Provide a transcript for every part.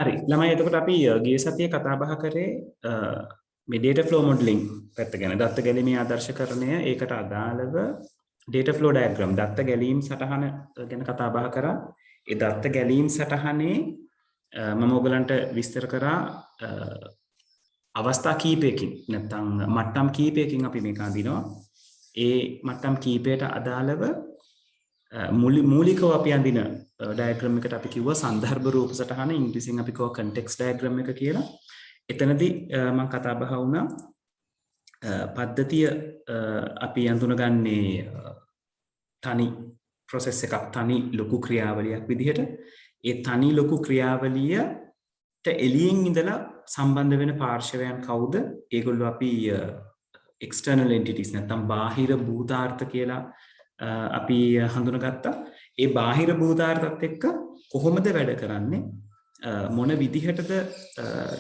හරි ළමයි එතකොට අපි ගිය සතියේ කතා බහ කරේ මේ data flow modeling පැත්ත ගැන. දත්ත ගැලීමේ ආදර්ශකරණය ඒකට අදාළව data flow diagram දත්ත ගැලීම් සටහන ගැන කතා බහ කරා. ඒ දත්ත ගැලීම් සටහනේ මම ඔයගලන්ට විස්තර කරා අවස්ථා කීපයකින් නැත්නම් මට්ටම් කීපයකින් අපි මේක අඳිනවා. ඒ මට්ටම් කීපයට අදාළව මූලිකව අපි අඳින ඩයග්‍රෑම් එකට අපි කිව්වා සන්දර්භ රූප සටහන ඉංග්‍රීසියෙන් අපි කිව්වා context diagram එක කියලා. එතනදී මම කතා බහ වුණා පද්ධතිය අපි අඳුනගන්නේ තනි process එකක් තනි ලොකු ක්‍රියාවලියක් විදිහට. ඒ තනි ලොකු ක්‍රියාවලියට එළියෙන් ඉඳලා සම්බන්ධ වෙන පාර්ශවයන් කවුද? ඒගොල්ලෝ අපි external entities නැත්නම් බාහිර භූතාර්ථ කියලා අපි හඳුනගත්තා. ඒ බාහිර භූතාර්ථත් එක්ක කොහොමද වැඩ කරන්නේ? මොන විදිහටද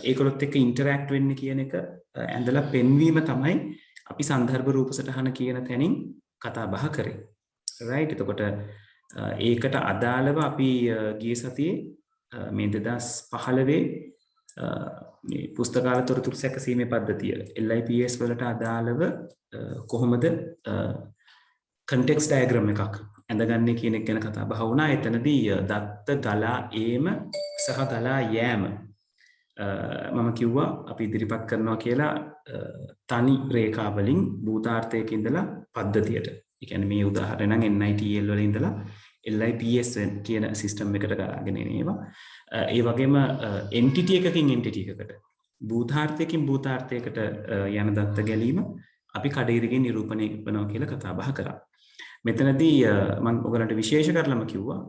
ඒගොල්ලොත් එක්ක ඉන්ටරැක්ට් වෙන්නේ කියන එක ඇඳලා පෙන්වීම තමයි අපි සන්දර්භ රූප සටහන කියන තැනින් කතා බහ කරේ. right එතකොට ඒකට අදාළව අපි ගිය සතියේ මේ 2015 මේ පුස්තකාල තොරතුරු සැකසීමේ පද්ධතිය LIPS වලට අදාළව කොහොමද context diagram එකක් ඇඳගන්නේ කියන එක ගැන කතා බහ වුණා. එතනදී දත්ත ගලා ඒම සහ ගලා යෑම මම කිව්වා අපි ඉදිරිපත් කරනවා කියලා තනි රේඛා වලින් භූතාර්ථයක ඉඳලා පද්ධතියට. ඒ කියන්නේ මේ උදාහරණ නම් NITL වල ඉඳලා LIPS කියන සිස්ටම් එකට ගලාගෙන එනවා. ඒ වගේම entity එකකින් entity එකකට භූතාර්ථයකින් භූතාර්ථයකට යන දත්ත ගැලීම අපි කඩේරිගෙන් නිරූපණය කරනවා කියලා කතා බහ කරා. මෙතනදී මම ඔයගලන්ට විශේෂ කරලම කිව්වා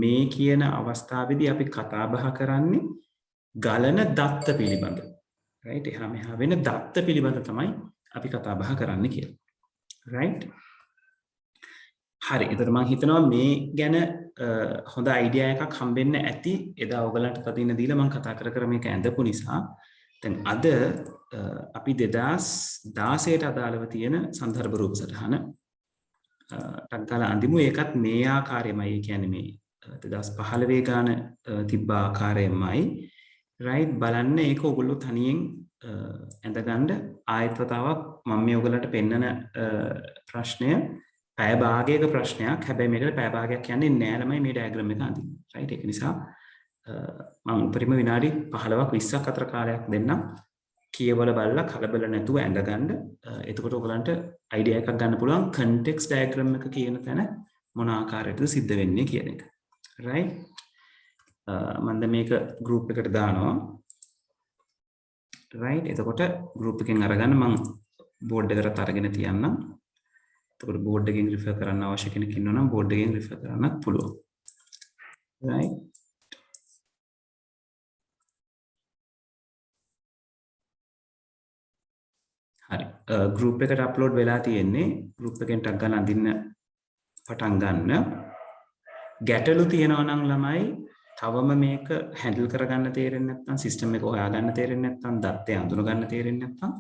මේ කියන අවස්ථාවේදී අපි කතා බහ කරන්නේ ගලන දත්ත පිළිබඳ. right එහා මෙහා වෙන දත්ත පිළිබඳ තමයි අපි කතා බහ කරන්නේ කියලා. right හරි එතකොට මම හිතනවා මේ ගැන හොඳ අයිඩියා එකක් හම්බෙන්න ඇති. එදා ඔයගලන්ට තදින්න දීලා මම කතා කර මේක ඇඳපු නිසා දැන් අද අපි 2016ට අදාළව තියෙන සන්දර්භ රූප සටහන ටක්ගාලා අඳිමු. ඒකත් මේ ආකාරයමයි. ඒ කියන්නේ මේ 2015 ගාන තිබ්බ ආකාරයමයි. right බලන්න ඒක ඔයගොල්ලෝ තනියෙන් ඇඳගන්න ආයත වතාවක් මම මේ ඔයගලන්ට පෙන්නන ප්‍රශ්නය පැය භාගයක ප්‍රශ්නයක්. හැබැයි මේකට පැය භාගයක් කියන්නේ නෑ ළමයි මේ ඩයග්‍රෑම් එක අඳින්න. right ඒක නිසා මම උපරිම විනාඩි 15ක් 20ක් අතර කාලයක් දෙන්නම්. කියවල බලලා කලබල නැතුව ඇඳගන්න. එතකොට ඔයගලන්ට අයිඩියා එකක් ගන්න පුළුවන් context diagram එක කියන තැන මොන ආකාරයකටද සිද්ධ වෙන්නේ කියන එක. right මම දැන් මේක group එකට දානවා. right එතකොට group එකෙන් අරගන්න මම board එකකට අරගෙන තියන්නම්. එතකොට board එකෙන් refer කරන්න අවශ්‍ය කෙනෙක් ඉන්නවා නම් board එකෙන් refer කරන්නත් පුළුවන්. right හරි group එකට අප්ලෝඩ් වෙලා තියෙන්නේ. group එකෙන් ටක් ගාලා අඳින්න පටන් ගන්න. ගැටලු තියෙනවා නම් ළමයි තවම මේක හැන්ඩල් කරගන්න තේරෙන්නේ නැත්නම් සිස්ටම් එක හොයාගන්න තේරෙන්නේ නැත්නම් දත්තේ අඳුන ගන්න තේරෙන්නේ නැත්නම්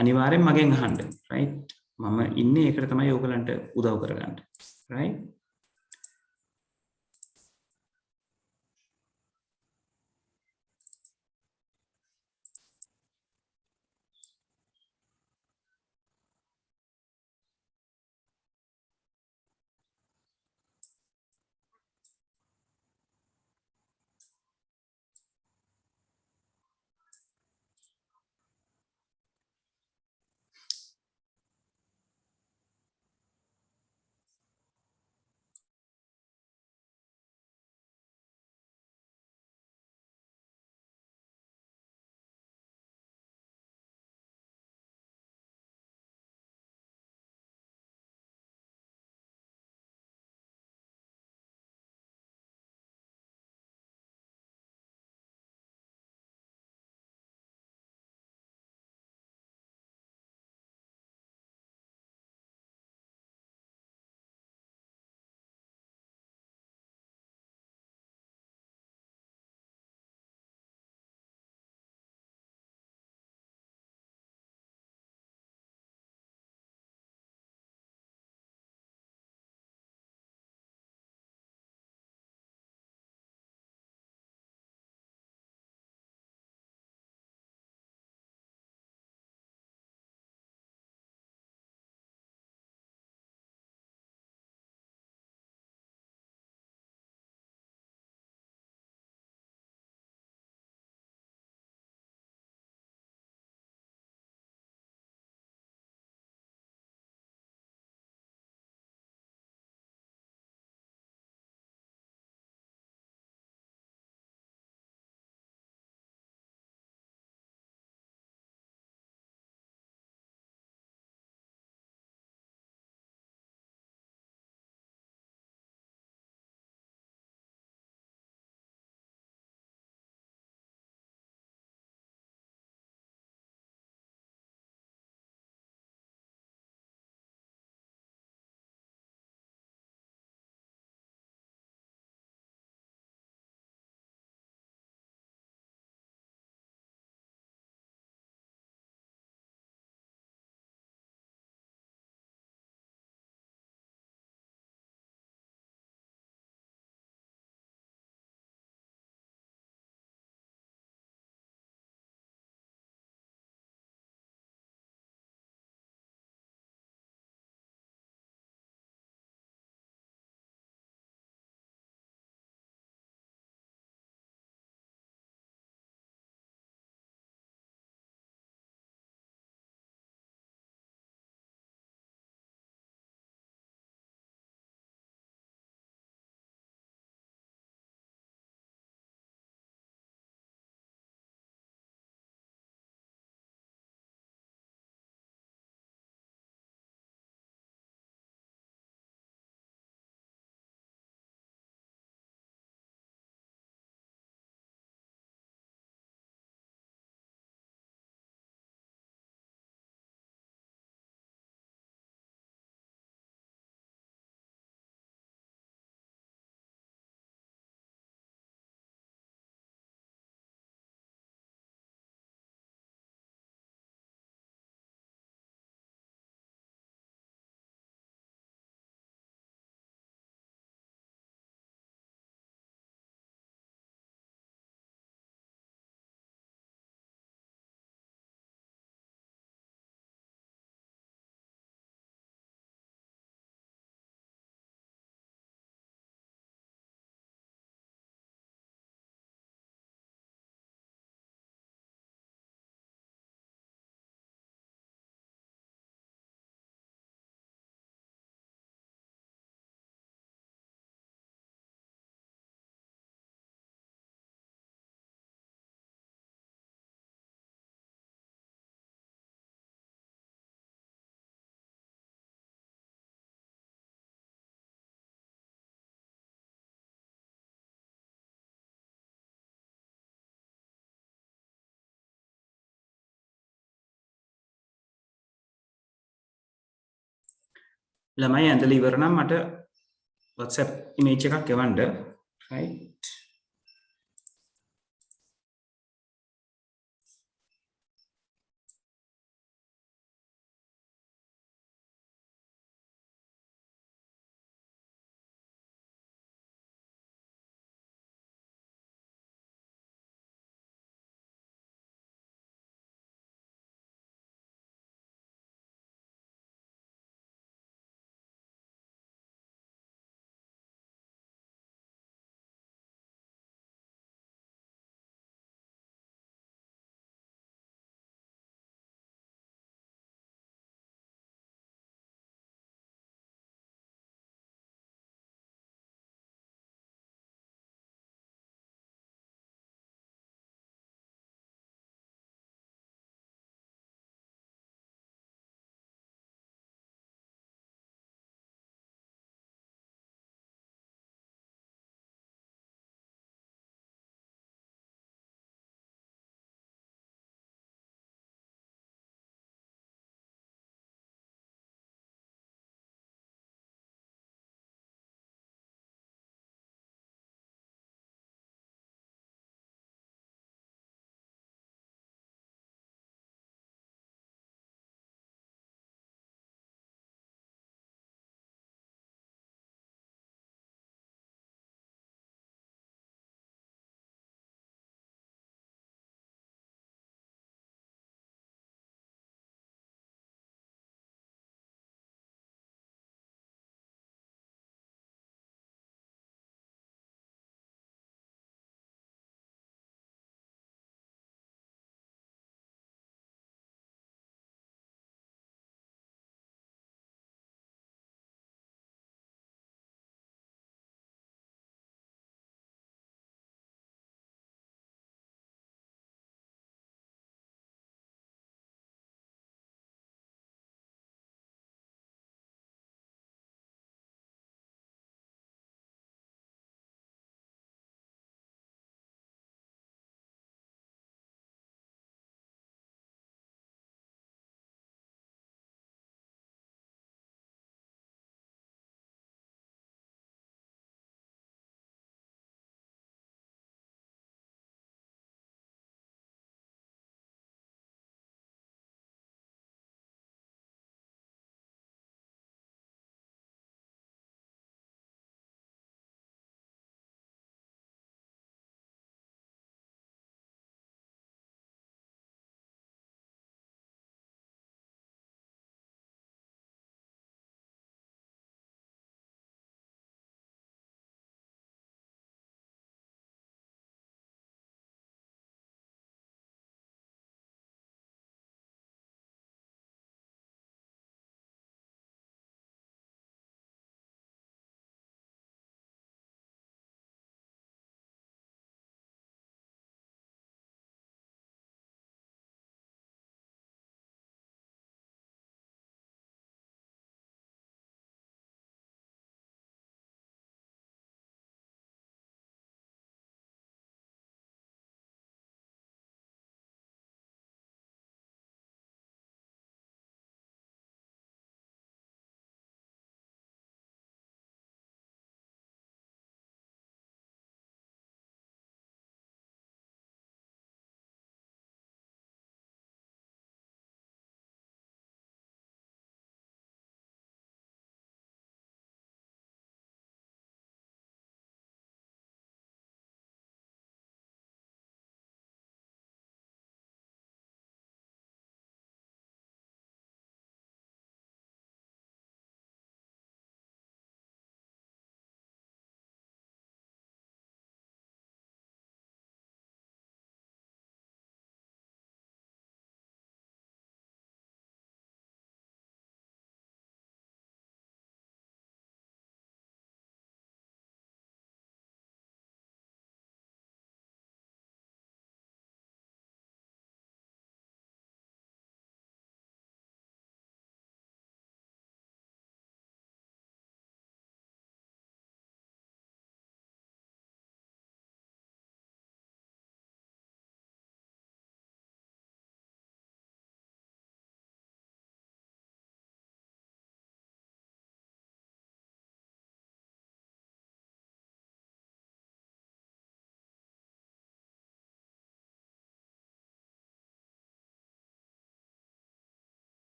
අනිවාර්යෙන් මගෙන් අහන්න. right මම ඉන්නේ ඒකට තමයි ඔයගලන්ට උදව් කරගන්න. right ළමයි ඇඳලා ඉවර නම් මට WhatsApp image එකක් එවන්න right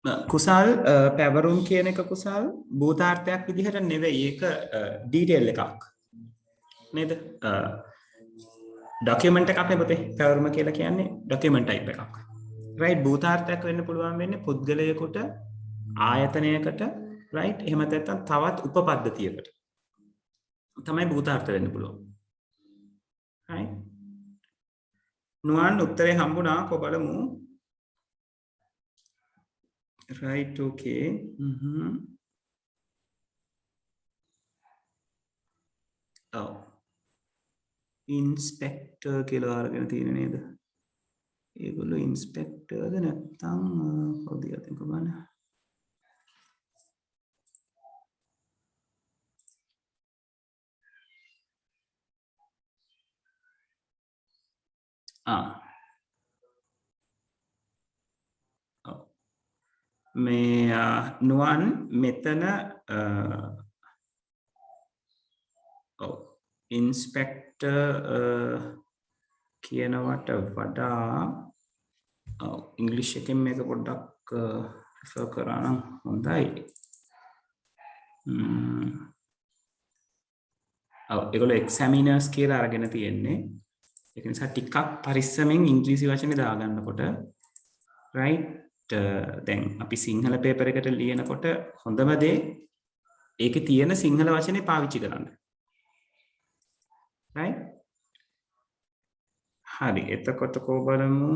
කුසල් පැවරුම් කියන එක කුසල් භූතාර්ථයක් විදිහට නෙවෙයි ඒක ඩීටේල් එකක් නේද ඩොකියුමන්ට් එකක් නේ පුතේ පැවරුම කියලා කියන්නේ ඩොකියුමන්ට් ටයිප් එකක් රයිට් භූතාර්ථයක් වෙන්න පුළුවන් වෙන්නේ පුද්ගලයෙකුට ආයතනයකට රයිට් එහෙම නැත්නම් තවත් උපපද්ධතියකට තමයි භූතාර්ථ වෙන්න පුළුවන් රයිට් නුවන් උත්තරේ හම්බුණා කො බලමු right okay ඔව් ඉන්ස්පෙක්ටර් කියලා අරගෙන තියෙන නේද ඒගොල්ලෝ ඉන්ස්පෙක්ටර්ද නැත්නම් කවුද යතින් කොහමද මේ නුවන් මෙතන ඔව් ඉන්ස්පෙක්ටර් කියනවට වඩා ඔව් ඉංග්‍රීසි එකෙන් මේක පොඩ්ඩක් රිෆර් කරා නම් හොඳයි ඔව් ඒගොල්ලෝ එක්සැමිනර්ස් කියලා අරගෙන තියෙන්නේ ඒක නිසා ටිකක් පරිස්සමෙන් ඉංග්‍රීසි වචනේ දාගන්නකොට right දැන් අපි සිංහල පේපර් එකට ලියනකොට හොඳම දේ ඒකේ තියෙන සිංහල වචනේ පාවිච්චි කරන්න. right? හරි එතකොට කො බලමු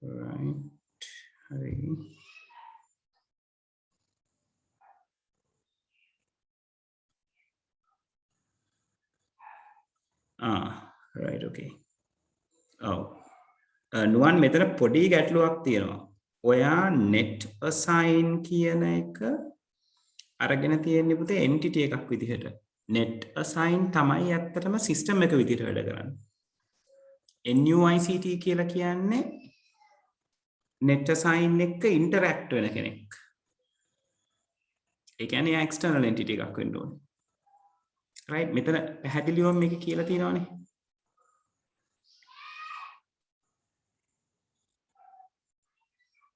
right හරි right okay ඔව් නුවන් මෙතන පොඩි ගැටලුවක් තියෙනවා. ඔයා net assign කියන එක අරගෙන තියෙන්නේ පුතේ entity එකක් විදිහට. net assign තමයි ඇත්තටම system එක විදිහට වැඩ කරන්නේ. NUICT කියලා කියන්නේ net assign එක interact වෙන කෙනෙක්. ඒ කියන්නේ external entity එකක් වෙන්න ඕනේ. right මෙතන පැහැදිලිවම මේක කියලා තියෙනවානේ.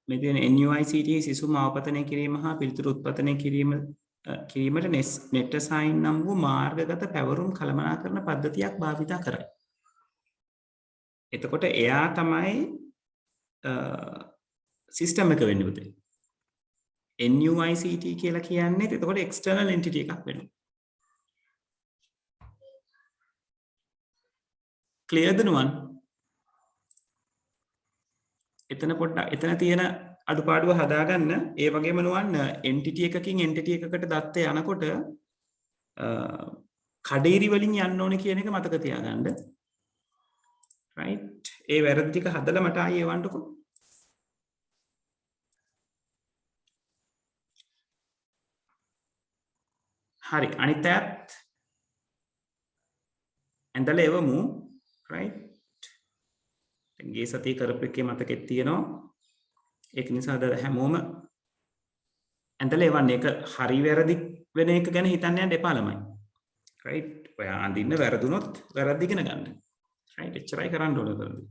මෙතන NUICT සිසු මාවපතනය කිරීම හා පිළිතුරු උත්පත්තනය කිරීමට net assign නම් වූ මාර්ගගත පැවරුම් කළමනාකරන පද්ධතියක් භාවිතා කරයි. එතකොට එයා තමයි සිස්ටම් එක වෙන්නේ පුතේ. NUICT කියලා කියන්නේ එතකොට external entity එකක් වෙනවා. clear දනුවන්? එතන පොඩ්ඩක් එතන තියෙන අඩුපාඩුව හදාගන්න ඒ වගේම නුවන් entity එකකින් entity එකකට දත්ත යනකොට කඩේරි වලින් යන්න ඕනේ කියන එක මතක තියාගන්න. right ඒ වැරදි ටික හදලා මට ආයෙ එවන්නකෝ. හරි අනිත් ඇත් ඇඳලා එවමු right ගේ සතිය කරපු එකේ මතකෙත් තියෙනවා. ඒක නිසා අද හැමෝම ඇඳලා එවන්න ඒක හරි වැරදි වෙන එක ගැන හිතන්න යන්න එපා ළමයි. right ඔයා අඳින්න වැරදුනොත් වැරද්ද ඉගෙන ගන්න. right එච්චරයි කරන්න ඕන කරන්නේ.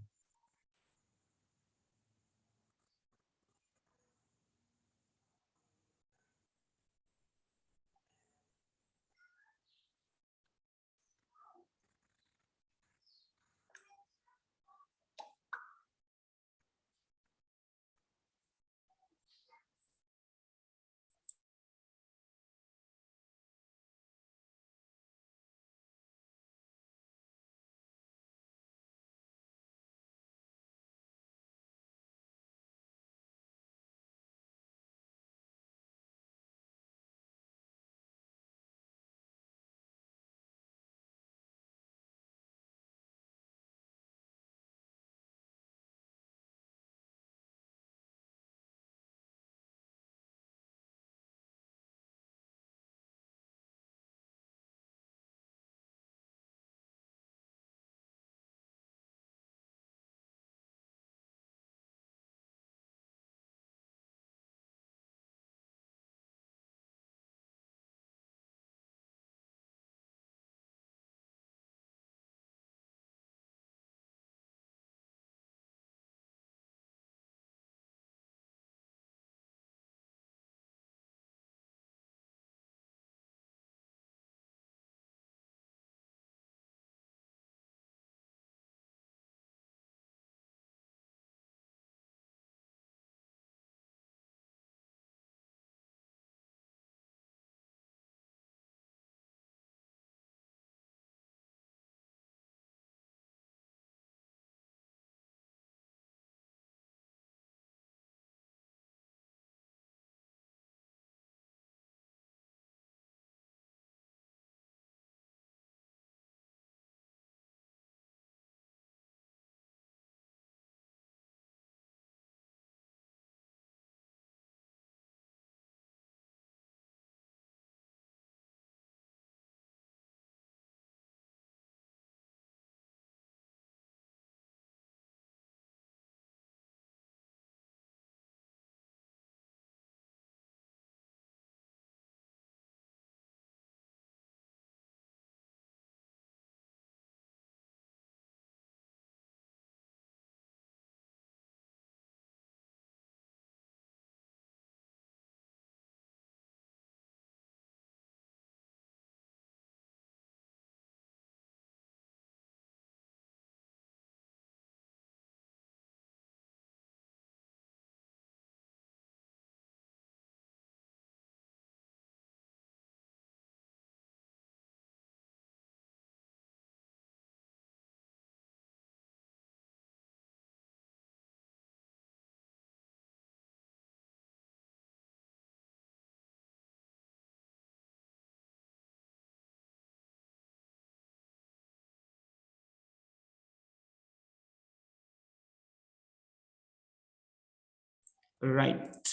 right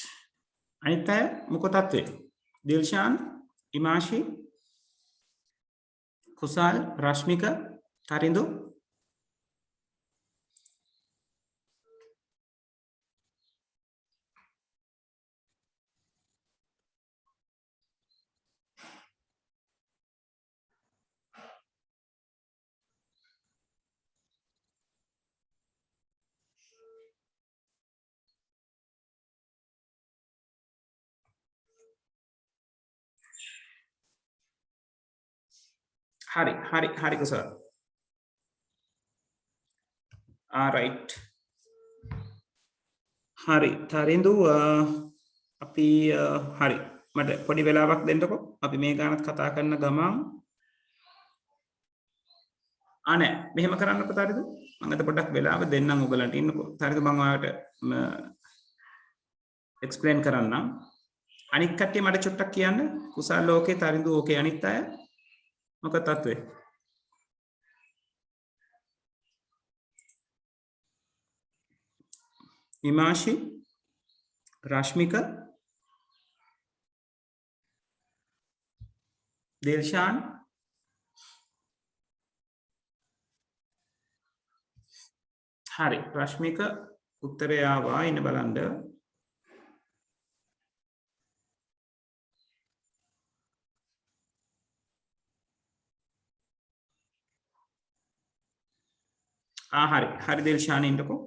අනිත් අය මොකෝ තත්ත්වය දිල්ෂාන් ඉමාෂි කුසල් රශ්මික තරිඳු හරි කුසල් right හරි තරිඳු අපි හරි මට පොඩි වෙලාවක් දෙන්නකෝ අපි මේ ගානත් කතා කරන ගමන් නෑ මෙහෙම කරන්නකෝ තරිඳු මම අද පොඩ්ඩක් වෙලාව දෙන්නම් ඔයගලන්ට ඉන්නකෝ තරිඳු මම ඔයාලට එක්ස්ප්ලেইন කරන්නම් අනිත් කට්ටිය මට චුට්ටක් කියන්න කුසල් ලෝකේ තරිඳු ඕකේ අනිත් අය මොකක්ද තත්ත්වය ඉමාෂි රශ්මික දිල්ෂාන් හරි රශ්මික උත්තරය ආවා ඉන්න බලන්න හරි දිල්ෂාන් ඉන්නකෝ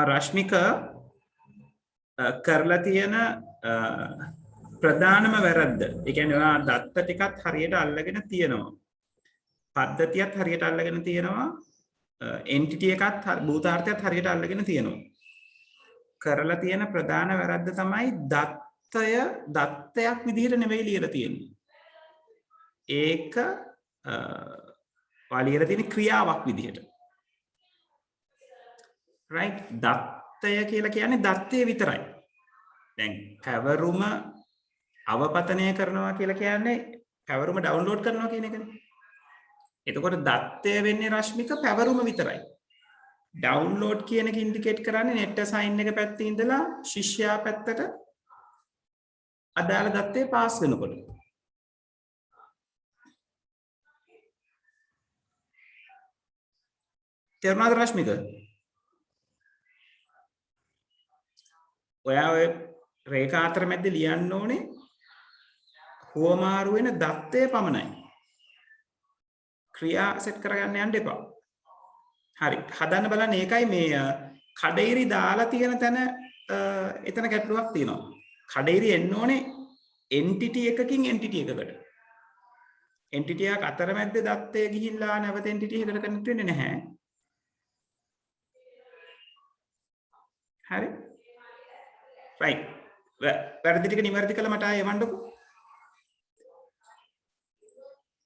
රශ්මික කරලා තියෙන ප්‍රධානම වැරද්ද ඒ කියන්නේ ඔයා දත්ත ටිකත් හරියට අල්ලගෙන තියෙනවා පද්ධතියත් හරියට අල්ලගෙන තියෙනවා එන්ටිටි එකත් භූතාර්ථයත් හරියට අල්ලගෙන තියෙනවා කරලා තියෙන ප්‍රධාන වැරද්ද තමයි දත්තයක් විදිහට නෙවෙයි ලියලා තියෙන්නේ ඒක ලියලා තියෙන ක්‍රියාවක් විදිහට right දත්තය කියලා කියන්නේ දත්තය විතරයි දැන් පැවරුම අවපතනය කරනවා කියලා කියන්නේ පැවරුම ඩවුන්ලෝඩ් කරනවා කියන එකනේ එතකොට දත්තය වෙන්නේ රශ්මික පැවරුම විතරයි ඩවුන්ලෝඩ් කියන එක ඉන්ඩිකේට් කරන්නේ නෙට් අසයින් එක පැත්තේ ඉඳලා ශිෂ්‍යයා පැත්තට අදාළ දත්තේ පාස් වෙනකොට තේරුණාද රශ්මික ඔයා ඔය රේඛා අතර මැද්ද ලියන්න ඕනේ හුවමාරු වෙන දත්තය පමණයි ක්‍රියා සෙට් කරගන්න යන්න එපා හරි හදන්න බලන්න ඒකයි මේ කඩේරි දාලා තියෙන තැන එතන ගැටලුවක් තියෙනවා කඩේරි එන්න ඕනේ එන්ටිටි එකකින් එන්ටිටි එකකට එන්ටිටි එකක් අතර මැද්ද දත්තය ගිහිල්ලා නැවත එන්ටිටි එකකට කනෙක්ට් වෙන්නේ නැහැ හරි right වැරදි ටික නිවැරදි කළා මට ආයෙ එවන්නකෝ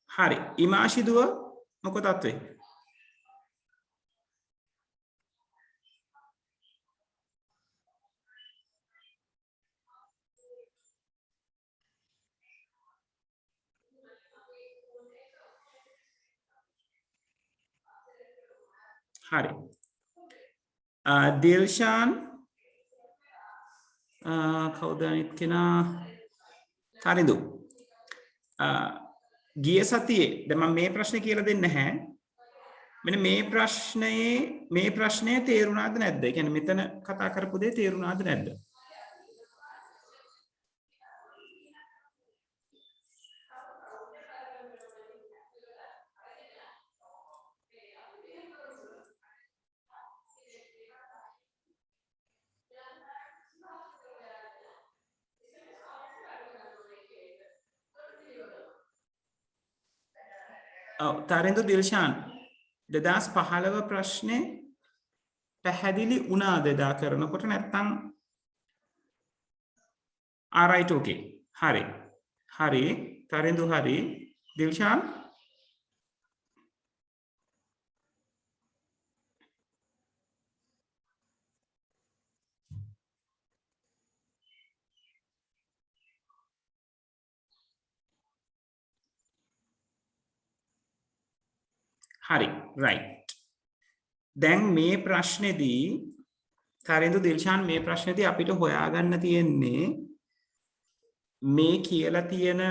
හරි ඉමාෂි දුව මොකද තත්ත්වේ හරි දිල්ෂාන් කවුද අනිත් කෙනා තරිඳු ගිය සතියේ දැන් මම මේ ප්‍රශ්නේ කියලා දෙන්නේ නැහැ මෙන්න මේ ප්‍රශ්නය තේරුණාද නැද්ද ඒ කියන්නේ මෙතන කතා කරපු දේ තේරුණාද නැද්ද තරිඳු දිල්ෂාන් 2015 ප්‍රශ්නේ පැහැදිලි වුණාද එදා කරනකොට නැත්නම් right okay හරි තරිඳු හරි දිල්ෂාන් හරි right දැන් මේ ප්‍රශ්නේදී තරින්දු දිල්ෂාන් මේ ප්‍රශ්නේදී අපිට හොයාගන්න තියෙන්නේ මේ කියලා තියෙන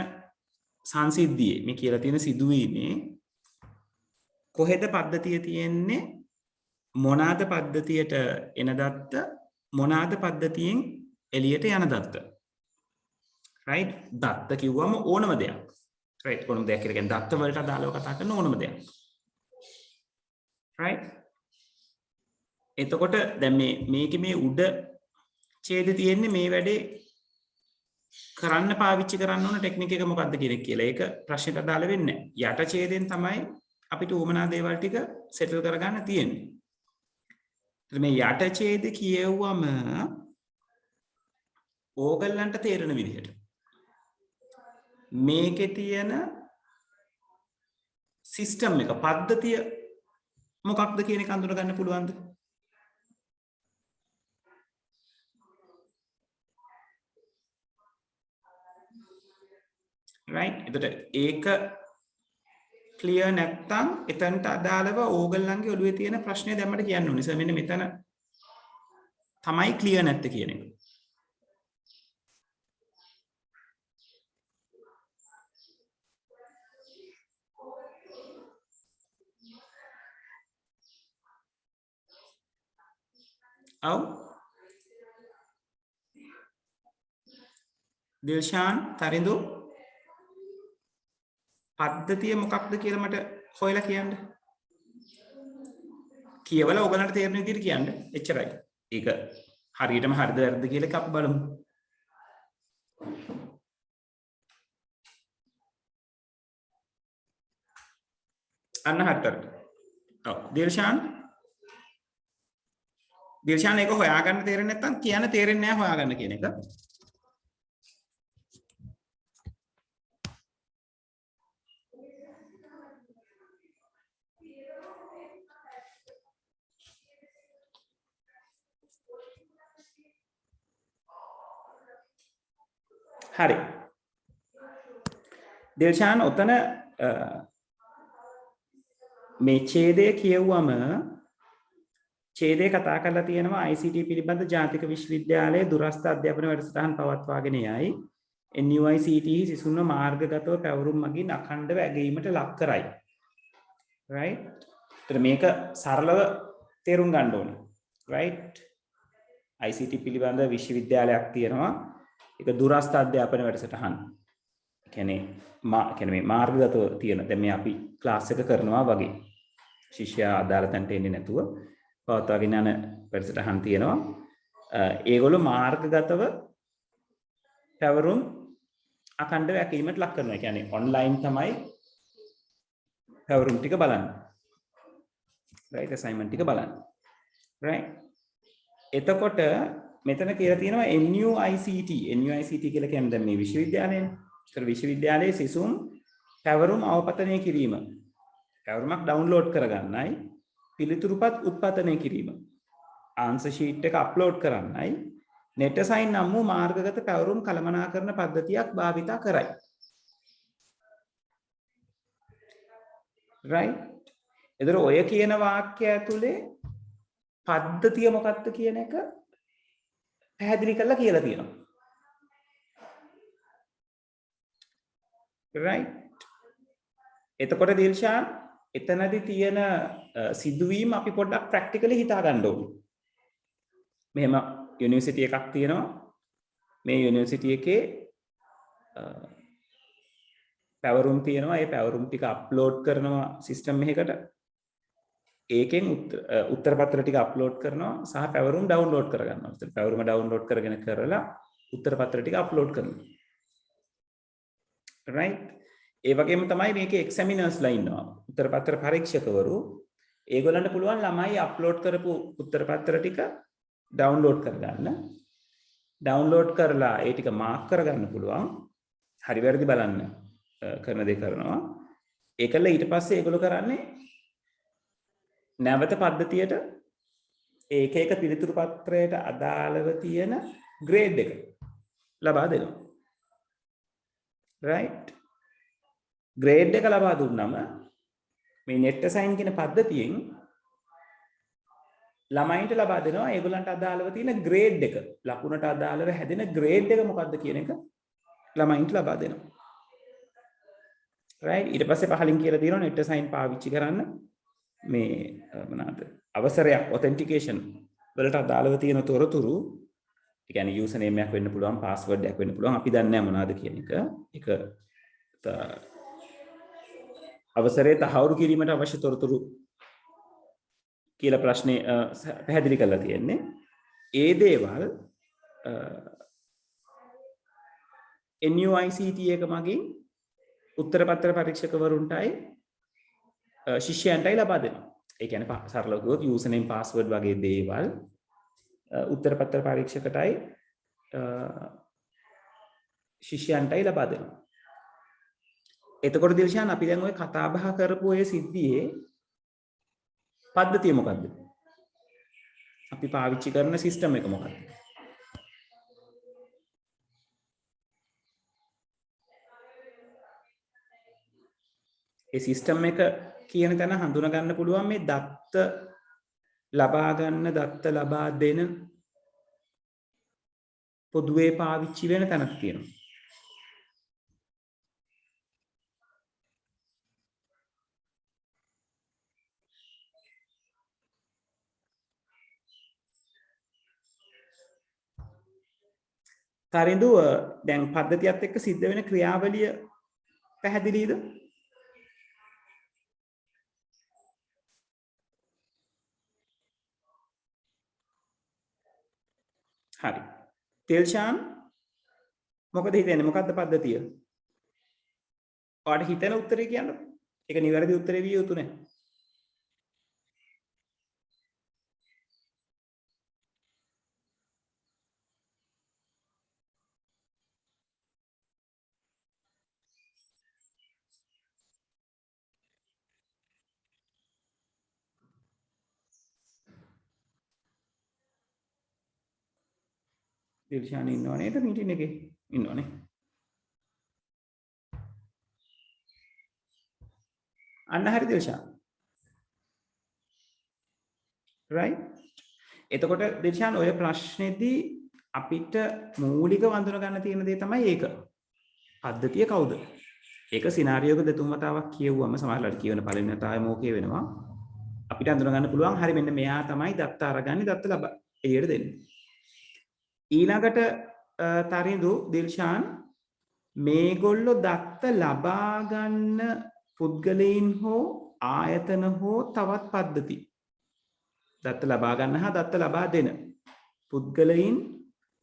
සංසිද්ධියේ මේ කියලා තියෙන සිදුවීමේ කොහෙද පද්ධතිය තියෙන්නේ මොනවාද පද්ධතියට එන දත්ත මොනවාද පද්ධතියෙන් එළියට යන දත්ත right දත්ත කිව්වම ඕනම දෙයක් right ඕනම දෙයක් කියලා කියන්නේ දත්ත වලට අදාළව කතා කරන ඕනම දෙයක් right එතකොට දැන් මේකේ මේ උඩ ඡේදෙ තියෙන්නේ මේ වැඩේ කරන්න පාවිච්චි කරන්න ඕන ටෙක්නික් එක මොකක්ද කියලා. ඒක ප්‍රශ්නෙට අදාළ වෙන්නේ නැහැ. යට ඡේදෙන් තමයි අපිට උමනා දේවල් ටික සෙටල් කරගන්න තියෙන්නේ. මේ යට ඡේද කියවුවම ඕගලන්ට තේරෙන විදිහට මේකේ තියෙන සිස්ටම් එක පද්ධතිය මොකක්ද කියන එක අඳුර ගන්න පුළුවන්ද? right එතකොට ඒක ක්ලියර් නැත්තම් එතනට අදාළව ඕගොල්ලන්ගේ ඔළුවේ තියෙන ප්‍රශ්නේ දැම්මට කියන්න ඕනේ. සර් මෙන්න මෙතන තමයි ක්ලියර් නැත්තේ කියන එක. ඔව් දිල්ෂාන් තරිඳු පද්ධතිය මොකක්ද කියලා මට හොයලා කියන්න. කියවලා ඔයගලන්ට තේරෙන විදිහට කියන්න. එච්චරයි. ඒක හරියටම හරිද වැරද්ද කියලා අපි බලමු. අන්න හරියට. ඔව් දිල්ෂාන් ඒක හොයාගන්න තේරෙන්නේ නැත්නම් කියන්න තේරෙන්නේ නැහැ හොයාගන්න කියන එක. හරි දිල්ෂාන් ඔතන මේ ඡේදය කියවුවම ඡේදය කතා කරලා තියෙනවා ICT පිළිබඳ ජාතික විශ්වවිද්‍යාලයේ දුරස්ථ අධ්‍යාපන වැඩසටහන් පවත්වාගෙන යයි NUICT සිසුන්ව මාර්ගගතව පැවරුම් මගින් අඛණ්ඩව ඇගීමට ලක් කරයි right එතන මේක සරලව තේරුම් ගන්න ඕනේ right ICT පිළිබඳ විශ්වවිද්‍යාලයක් තියෙනවා ඒක දුරස්ථ අධ්‍යාපන වැඩසටහන් කියන්නේ මේ මාර්ගගතව තියෙන දැන් මේ අපි ක්ලාස් එක කරනවා වගේ ශිෂ්‍යයා අදාළ තැනට එන්නේ නැතුව පවත්වාගෙන යන වැඩසටහන් තියෙනවා ඒගොල්ලෝ මාර්ගගතව පැවරුම් අඛණ්ඩව ඇකීමට ලක් කරනවා කියන්නේ ඔන්ලයින් තමයි පැවරුම් ටික බලන්නේ right assignment ටික බලන්නේ right එතකොට මෙතන කියලා තියෙනවා NUICT කියලා කියන්නේ දැන් මේ විශ්වවිද්‍යාලයනේ. ඒතර විශ්වවිද්‍යාලයේ සිසුන් පැවරුම් අවපතනය කිරීම. පැවරුමක් ඩවුන්ලෝඩ් කරගන්නයි, පිළිතුරුපත් උත්පතනය කිරීම. ආන්සර් ෂීට් එක අප්ලෝඩ් කරන්නයි, net assign නම් වූ මාර්ගගත පැවරුම් කළමනාකරන පද්ධතියක් භාවිතා කරයි. right? ඒතර ඔය කියන වාක්‍ය ඇතුලේ පද්ධතිය මොකක්ද කියන එක පැහැදිලි කරලා කියලා තියෙනවා. right එතකොට දිල්ෂාන් එතනදී තියෙන සිදුවීම් අපි පොඩ්ඩක් ප්‍රැක්ටිකලි හිතා ගන්න ඕනේ. මෙහෙම යුනිවර්සිටි එකක් තියෙනවා. මේ යුනිවර්සිටි එකේ පැවරුම් තියෙනවා. ඒ පැවරුම් ටික අප්ලෝඩ් කරනවා සිස්ටම් එකකට. ඒකෙන් උත්තර පත්‍ර ටික අප්ලෝඩ් කරනවා සහ පැවරුම් ඩවුන්ලෝඩ් කරගන්නවා. ඉතින් පැවරුම ඩවුන්ලෝඩ් කරගෙන කරලා උත්තර පත්‍ර ටික අප්ලෝඩ් කරනවා. right ඒ වගේම තමයි මේකේ එක්සැමිනර්ස්ලා ඉන්නවා. උත්තර පත්‍ර පරීක්ෂකවරු ඒගොල්ලන්ට පුළුවන් ළමයි අප්ලෝඩ් කරපු උත්තර පත්‍ර ටික ඩවුන්ලෝඩ් කරගන්න. ඩවුන්ලෝඩ් කරලා ඒ ටික මාක් කරගන්න පුළුවන්. හරි වැරදි බලන්න කරන දේ කරනවා. ඒකල ඊට පස්සේ ඒගොල්ලෝ කරන්නේ නැවත පද්ධතියට ඒක එක පිළිතුරු පත්‍රයට අදාළව තියෙන ග්‍රේඩ් එක ලබා දෙනවා. right ග්‍රේඩ් එක ලබා දුන්නම මේ නෙට් අසයින් කියන පද්ධතියෙන් ළමයින්ට ලබා දෙනවා ඒගොල්ලන්ට අදාළව තියෙන ග්‍රේඩ් එක. ලකුණට අදාළව හැදෙන ග්‍රේඩ් එක මොකක්ද කියන එක ළමයින්ට ලබා දෙනවා. right ඊට පස්සේ පහලින් කියලා තියෙනවා නෙට් අසයින් පාවිච්චි කරන්න මේ මොනවාද අවසරයක් ඔතෙන්ටිකේෂන් වලට අදාළව තියෙන තොරතුරු ඒ කියන්නේ යූසර් නේම් එකක් වෙන්න පුළුවන් පාස්වර්ඩ් එකක් වෙන්න පුළුවන් අපි දන්නේ නැහැ මොනවද කියන එක. ඒක අවසරයේ තහවුරු කිරීමට අවශ්‍ය තොරතුරු කියලා ප්‍රශ්නේ පැහැදිලි කරලා තියෙන්නේ. ඒ දේවල් NUICT එක මගින් උත්තර පත්‍ර පරීක්ෂකවරුන්ටයි ශිෂ්‍යයන්ටයි ලබා දෙනවා. ඒ කියන්නේ සරලව කිව්වොත් යූසර් නේම් පාස්වර්ඩ් වගේ දේවල් උත්තර පත්‍ර පරීක්ෂකටයි ශිෂ්‍යයන්ටයි ලබා දෙනවා. එතකොට දිල්ෂාන් අපි දැන් ওই කතා බහ කරපු ඔය සිද්ධියේ පද්ධතිය මොකද්ද? අපි පාවිච්චි කරන සිස්ටම් එක මොකක්ද? ඒ සිස්ටම් එක කියන තැන හඳුනා ගන්න පුළුවන් මේ දත්ත ලබා ගන්න දත්ත ලබා දෙන පොදුවේ පාවිච්චි වෙන තැනක් තියෙනවා. තරිඳු දැන් පද්ධතියත් එක්ක සිද්ධ වෙන ක්‍රියාවලිය පැහැදිලිද? හරි. තෙල්ෂාන් මොකද හිතන්නේ මොකද්ද පද්ධතිය? ඔයාලට හිතෙන උත්තරේ කියන්න. ඒක නිවැරදි උත්තරේ විය යුතු නැහැ. දිල්ෂාන් ඉන්නව නේද මීටින් එකේ? ඉන්නවනේ. අන්න හරි දිල්ෂාන්. right? එතකොට දිල්ෂාන් ඔය ප්‍රශ්නේදී අපිට මූලික වඳුන ගන්න තියෙන දේ තමයි ඒක. පද්ධතිය කවුද? ඒක සිනාරියෝක දෙතුන් වතාවක් කියවුවම සමහරවිට කියවන පළවෙනි වතාවේ මොකේ වෙනවා? අපිට අඳුන ගන්න පුළුවන් හරි මෙන්න මෙයා තමයි දත්ත අරගන්නේ දත්ත ලබා එළියට දෙන්නේ. ඊළඟට තරිඳු දිල්ෂාන් මේගොල්ලෝ දත්ත ලබා ගන්න පුද්ගලයන් හෝ ආයතන හෝ තවත් පද්ධති දත්ත ලබා ගන්න හා දත්ත ලබා දෙන පුද්ගලයන්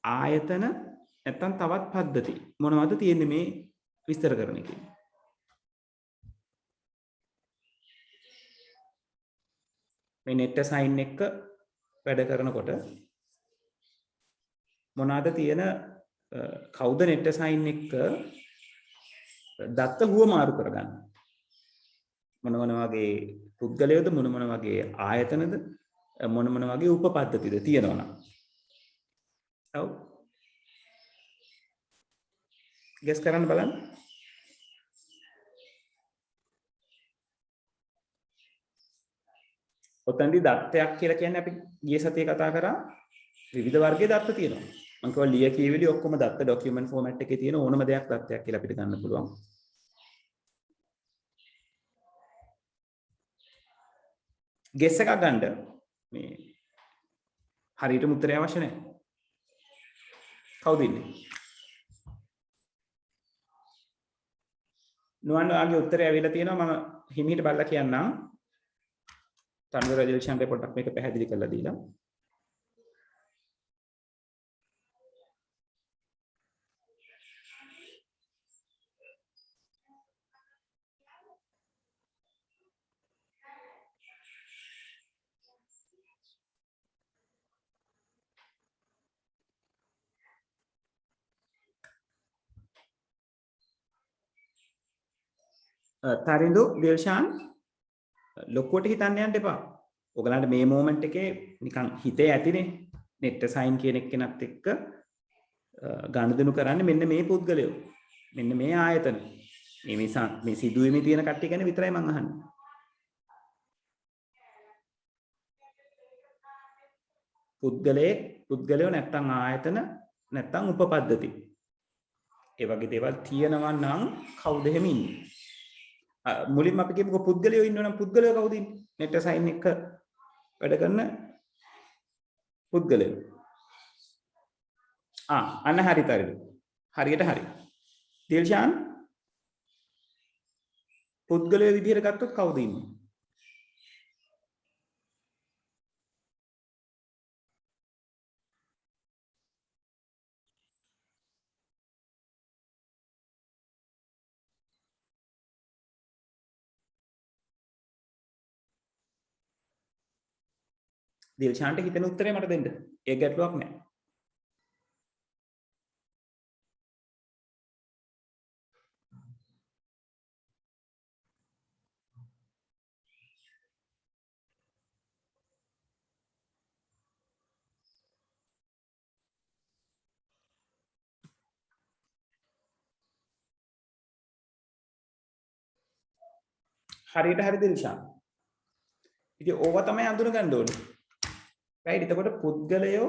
ආයතන නැත්නම් තවත් පද්ධති මොනවද තියෙන්නේ මේ විස්තර කරන එකේ? මේ නෙට් අසයින් එක වැඩ කරනකොට මොනවාද තියෙන කවුද නෙට් අසයින් එක දත්ත හුවමාරු කරගන්න මොන වගේ පුද්ගලයෝද මොන වගේ ආයතනද මොන වගේ උපපද්ධතිද තියෙනවනම් ඔව් ගෙස් කරන්න බලන්න. ඔතනදී දත්තයක් කියලා කියන්නේ අපි ගිය සතියේ කතා කරා විවිධ වර්ගයේ දත්ත තියෙනවා. මම කියවා ලිය කියවිලි ඔක්කොම දත්ත ડોකියුමන්ට් ෆෝමැට් එකේ තියෙන ඕනම දෙයක් දත්තයක් කියලා අපිට ගන්න පුළුවන්. ගෙස් එකක් ගන්න මේ හරියටම උත්තරය අවශ්‍ය නැහැ. කවුද ඉන්නේ? නුවන්ගේ උත්තරය ඇවිල්ලා තියෙනවා මම හිමීට බලලා කියන්නම්. තනුර රජල්ෂන් පොඩ්ඩක් මේක පැහැදිලි කරලා දීලා. තරිඳු දිල්ෂාන් ලොකුවට හිතන්න යන්න එපා. ඔයගලන්ට මේ මොමන්ට් එකේ නිකන් හිතේ ඇතිනේ නෙට් අසයින් කියන එක්කෙනත් එක්ක ගනුදෙනු කරන්නේ මෙන්න මේ පුද්ගලයෝ. මෙන්න මේ ආයතන. මේ සිදුවීමේ තියෙන කට්ටිය ගැන විතරයි මම අහන්නේ. පුද්ගලයෝ නැත්තම් ආයතන නැත්තම් උපපද්ධති. ඒ වගේ දේවල් තියෙනවා නම් කවුද එහෙම ඉන්නේ? මුලින්ම අපි කියමුකෝ පුද්ගලයෝ ඉන්නවනම් පුද්ගලයෝ කවුද ඉන්නේ? නෙට් අසයින් එක වැඩ කරන පුද්ගලයෝ. අන්න හරියට හරි. දිල්ෂාන් පුද්ගලයෝ විදිහට ගත්තොත් කවුද ඉන්නේ? දිල්ෂාන්ට හිතෙන උත්තරේ මට දෙන්න. ඒ ගැටලුවක් නැහැ. හරියට හරි දිල්ෂාන්. ඉතින් ඕවා තමයි අඳුන ගන්න ඕනේ. රයිට්. එතකොට පුද්ගලයෝ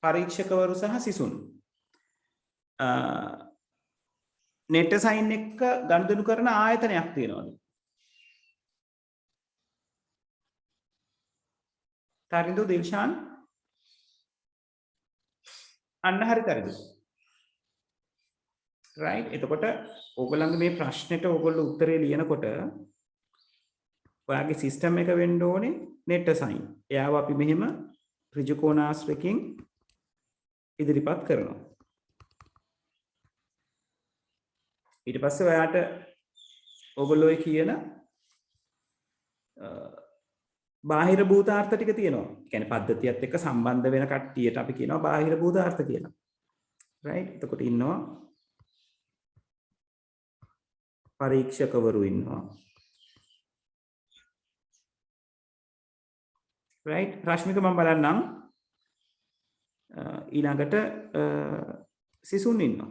පරීක්ෂකවරු සහ සිසුන් නෙට් සයින් එක ගනුදෙනු කරන ආයතනයක් තියෙනවා. තරිඳු දිල්ෂාන් අන්න හරියටද? රයිට්. එතකොට ඕගොල්ලන්ගේ මේ ප්‍රශ්නෙට ඕගොල්ලෝ උත්තරේ ලියනකොට ඔයාගේ සිස්ටම් එක වෙන්න ඕනේ නෙට් සයින්. එයාව අපි මෙහෙම ඍජු කෝණාශ්‍රයකින් ඉදිරිපත් කරනවා. ඊට පස්සේ ඔයාට ඕගොල්ලෝ කියන බාහිර භූතාර්ථ ටික තියෙනවා. කියන්නේ පද්ධතියත් එක්ක සම්බන්ධ වෙන කට්ටියට අපි කියනවා බාහිර භූතාර්ථ කියලා. රයිට්. එතකොට ඉන්නවා පරීක්ෂකවරු ඉන්නවා. රයිට්. රශ්මික මම බලන්නම් ඊළඟට සිසුන් ඉන්නවා.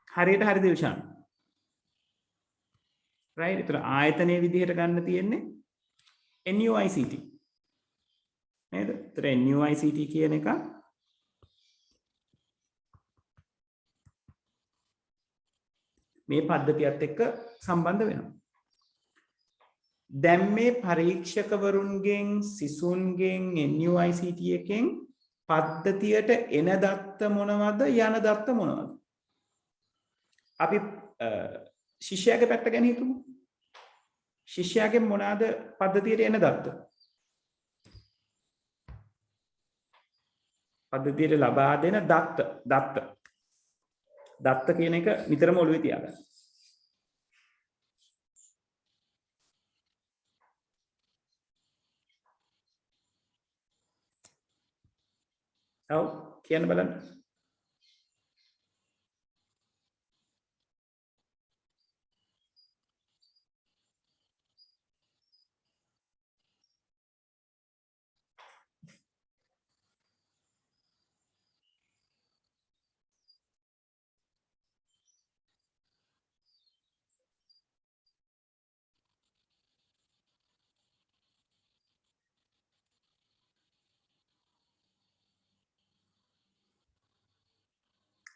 හරියට හරි දිල්ෂාන්. රයිට්. ඒතර ආයතනයේ විදිහට ගන්න තියෙන්නේ NUICT. නේද? ඒතර NUICT කියන එක මේ පද්ධතියත් එක්ක සම්බන්ධ වෙනවා. දැන් මේ පරීක්ෂකවරුන්ගෙන් සිසුන්ගෙන් NUICT එකෙන් පද්ධතියට එන දත්ත මොනවද යන දත්ත මොනවද? අපි ශිෂ්‍යයාගේ පැත්ත ගැන හිතමු. ශිෂ්‍යයාගෙන් මොනවාද පද්ධතියට එන දත්ත? පද්ධතියට ලබා දෙන දත්ත කියන එක නිතරම ඔළුවේ තියාගන්න. ඔව් කියන්න බලන්න.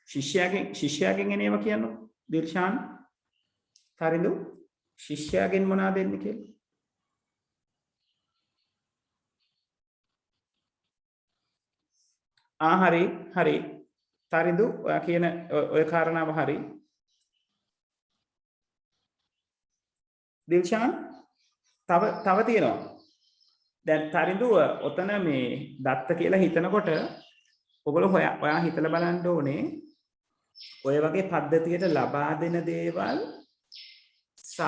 ශිෂ්‍යයාගෙන් එන ඒවා කියන්නකො. දිල්ෂාන් තරිඳු ශිෂ්‍යයාගෙන් මොනවද එන්නේ කියලා? හරි. තරිඳු ඔයා කියන ඔය කාරණාව හරි. දිල්ෂාන් තව තියෙනවා. දැන් තරිඳු ඔතන මේ දත්ත කියලා හිතනකොට ඔයගොල්ලෝ ඔයා හිතලා බලන්න ඕනේ ඔය වගේ පද්ධතියට ලබා දෙන දේවල් සහ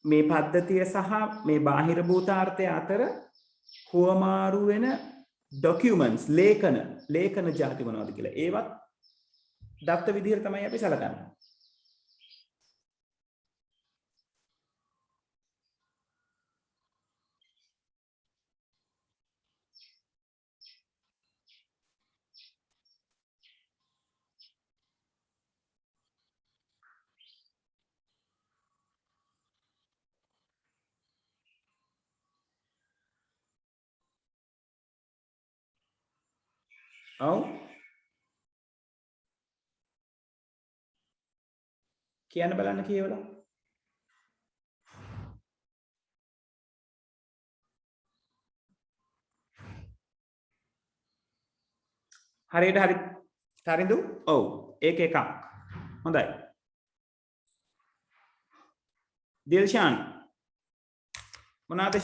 මේ පද්ධතිය සහ මේ බාහිර භූතාර්ථය අතර හුවමාරු වෙන ඩොකියුමන්ට්ස් ලේඛන ಜಾති මොනවද කියලා ඒවත් දත්ත විදිහට තමයි අපි සලකන්නේ. ඔව් කියන්න බලන්න කියවලා හරියට හරි තරිඳු ඔව් ඒක එකක් හොඳයි දිල්ෂාන් මොනවාද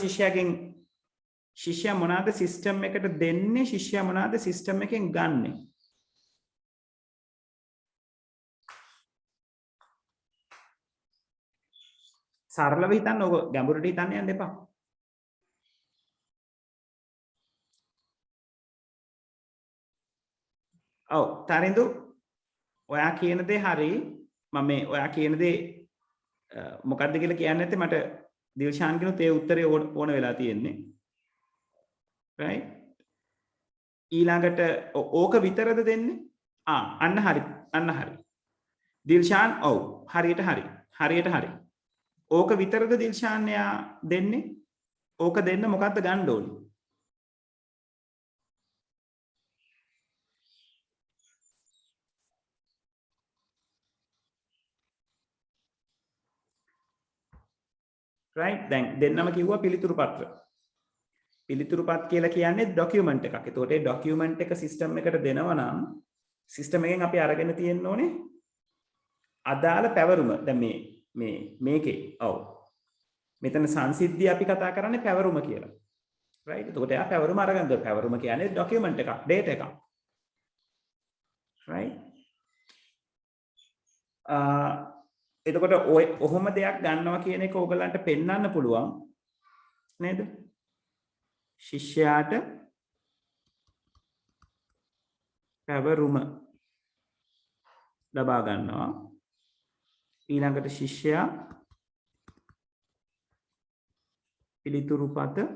ශිෂ්‍යයා මොනවාද සිස්ටම් එකට දෙන්නේ ශිෂ්‍යයා මොනවාද සිස්ටම් එකෙන් ගන්නෙ සරලව හිතන්න ඔක ගැඹුරට හිතන්න යන්න එපා ඔව් තරිඳු ඔයා කියන දේ හරි මම මේ ඔයා කියන දේ මොකක්ද කියලා කියන්නේ නැත්නම් මට දිල්ෂාන් කියනොත් ඒ උත්තරේ ඕන වෙලා තියෙන්නේ right ඊළඟට ඕක විතරද දෙන්නේ අන්න හරි දිල්ෂාන් ඔව් හරියට හරි ඕක විතරද දිල්ෂාන් යා දෙන්නේ ඕක දෙන්න මොකද්ද ගන්න ඕනේ right දැන් දෙන්නම කිව්වා පිළිතුරු පත් කියලා කියන්නේ ડોකියුමන්ට් එකක්. ඒතකොට ඒ ડોකියුමන්ට් එක සිස්ටම් එකට දෙනවා නම් සිස්ටම් එකෙන් අපි අරගෙන තියෙන්න ඕනේ අදාළ පැවරුම. දැන් මේකේ ඔව්. මෙතන සංසිද්ධිය අපි කතා කරන්නේ පැවරුම කියලා. right? එතකොට එයා පැවරුම අරගෙන දෙනවා. පැවරුම කියන්නේ ડોකියුමන්ට් එකක්, data එකක්. right? එතකොට ඔහොම දෙයක් ගන්නවා කියන එක ඕගලන්ට පෙන්වන්න පුළුවන් නේද? ශිෂ්‍යයාට පැවරුම ලබා ගන්නවා. ඊළඟට ශිෂ්‍යයා පිළිතුරු පත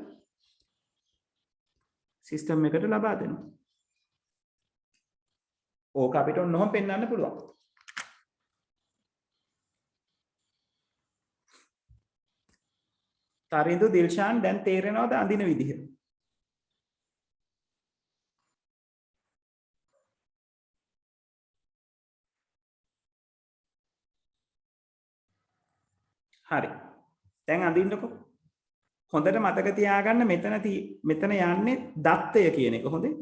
සිස්ටම් එකට ලබා දෙනවා. ඕක අපිට ඔන්නෝම පෙන්වන්න පුළුවන්. තරිඳු දිල්ෂාන් දැන් තේරෙනවද අඳින විදිහ? හරි. දැන් අඳින්නකො. හොඳට මතක තියාගන්න මෙතන යන්නේ දත්තය කියන එක හොඳේ.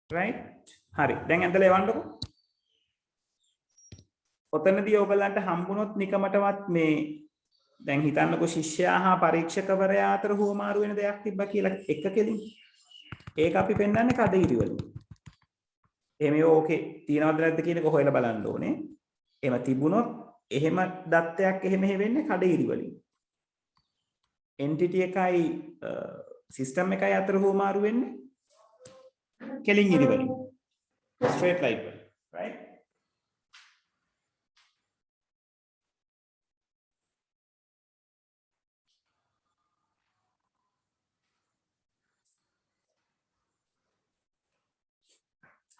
right? හරි. දැන් ඇඳලා එවන්නකො. ඔතනදී ඔයගලන්ට හම්බුනොත් නිකමටවත් මේ දැන් හිතන්නකො ශිෂ්‍යයා හා පරීක්ෂකවරයා අතර හුවමාරු වෙන දෙයක් තිබ්බා කියලා එක කෙලින්. ඒක අපි පෙන්වන්නේ කඩිරි වලින්. එහෙම ඕකේ තියනවද නැද්ද කියන එක හොයලා බලන්න ඕනේ. එහෙම තිබුණොත් එහෙම දත්තයක් එහෙම වෙන්නේ කඩිරි වලින්. entity එකයි system එකයි අතර හුවමාරු වෙන්නේ කෙලින් ඉරි වලින්. straight line වලින්. right?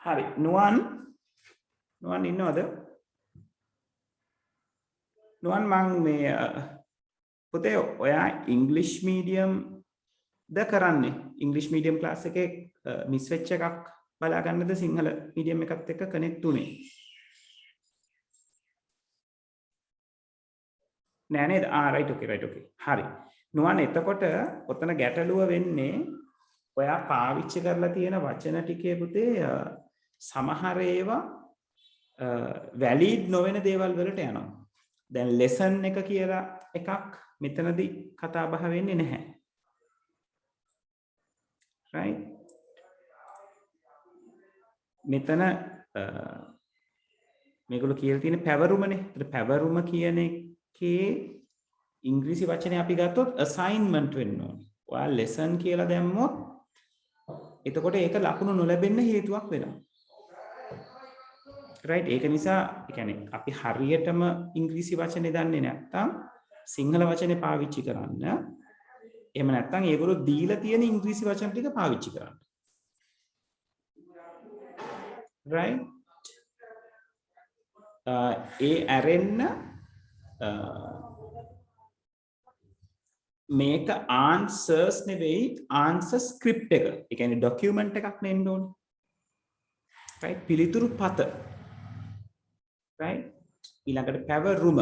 හරි නුවන් ඉන්නවද නුවන් මං මේ පුතේ ඔයා ඉංග්ලිෂ් මීඩියම් ද කරන්නේ ඉංග්ලිෂ් මීඩියම් ක්ලාස් එකේ මිස් වෙච්ච එකක් බලා ගන්නද සිංහල මීඩියම් එකත් එක්ක කනෙක්ට් උනේ නෑ නේද රයිට් ඕකේ හරි නුවන් එතකොට ඔතන ගැටලුව වෙන්නේ ඔයා පාවිච්චි කරලා තියෙන වචන ටිකේ පුතේ සමහර ඒවා වැලිඩ් නොවන දේවල් වලට යනවා. දැන් ලෙසන් එක කියලා එකක් මෙතනදී කතා බහ වෙන්නේ නැහැ. right? මෙතන මේගොල්ලෝ කියලා තියෙන පැවරුමනේ. ඒත් පැවරුම කියන එකේ ඉංග්‍රීසි වචනේ අපි ගත්තොත් assignment වෙන්න ඕනේ. ඔයා ලෙසන් කියලා දැම්මොත් එතකොට ඒක ලකුණු නොලැබෙන්න හේතුවක් වෙනවා. right ඒක නිසා ඒ කියන්නේ අපි හරියටම ඉංග්‍රීසි වචනේ දන්නේ නැත්නම් සිංහල වචනේ පාවිච්චි කරන්න එහෙම නැත්නම් ඒගොල්ලෝ දීලා තියෙන ඉංග්‍රීසි වචන ටික පාවිච්චි කරන්න right ඒ ඇරෙන්න මේක answers නෙවෙයි answer script එක. ඒ කියන්නේ document එකක් නෙන්න ඕනේ. right පිළිතුරු පත. right ඊළඟට පැවරුම.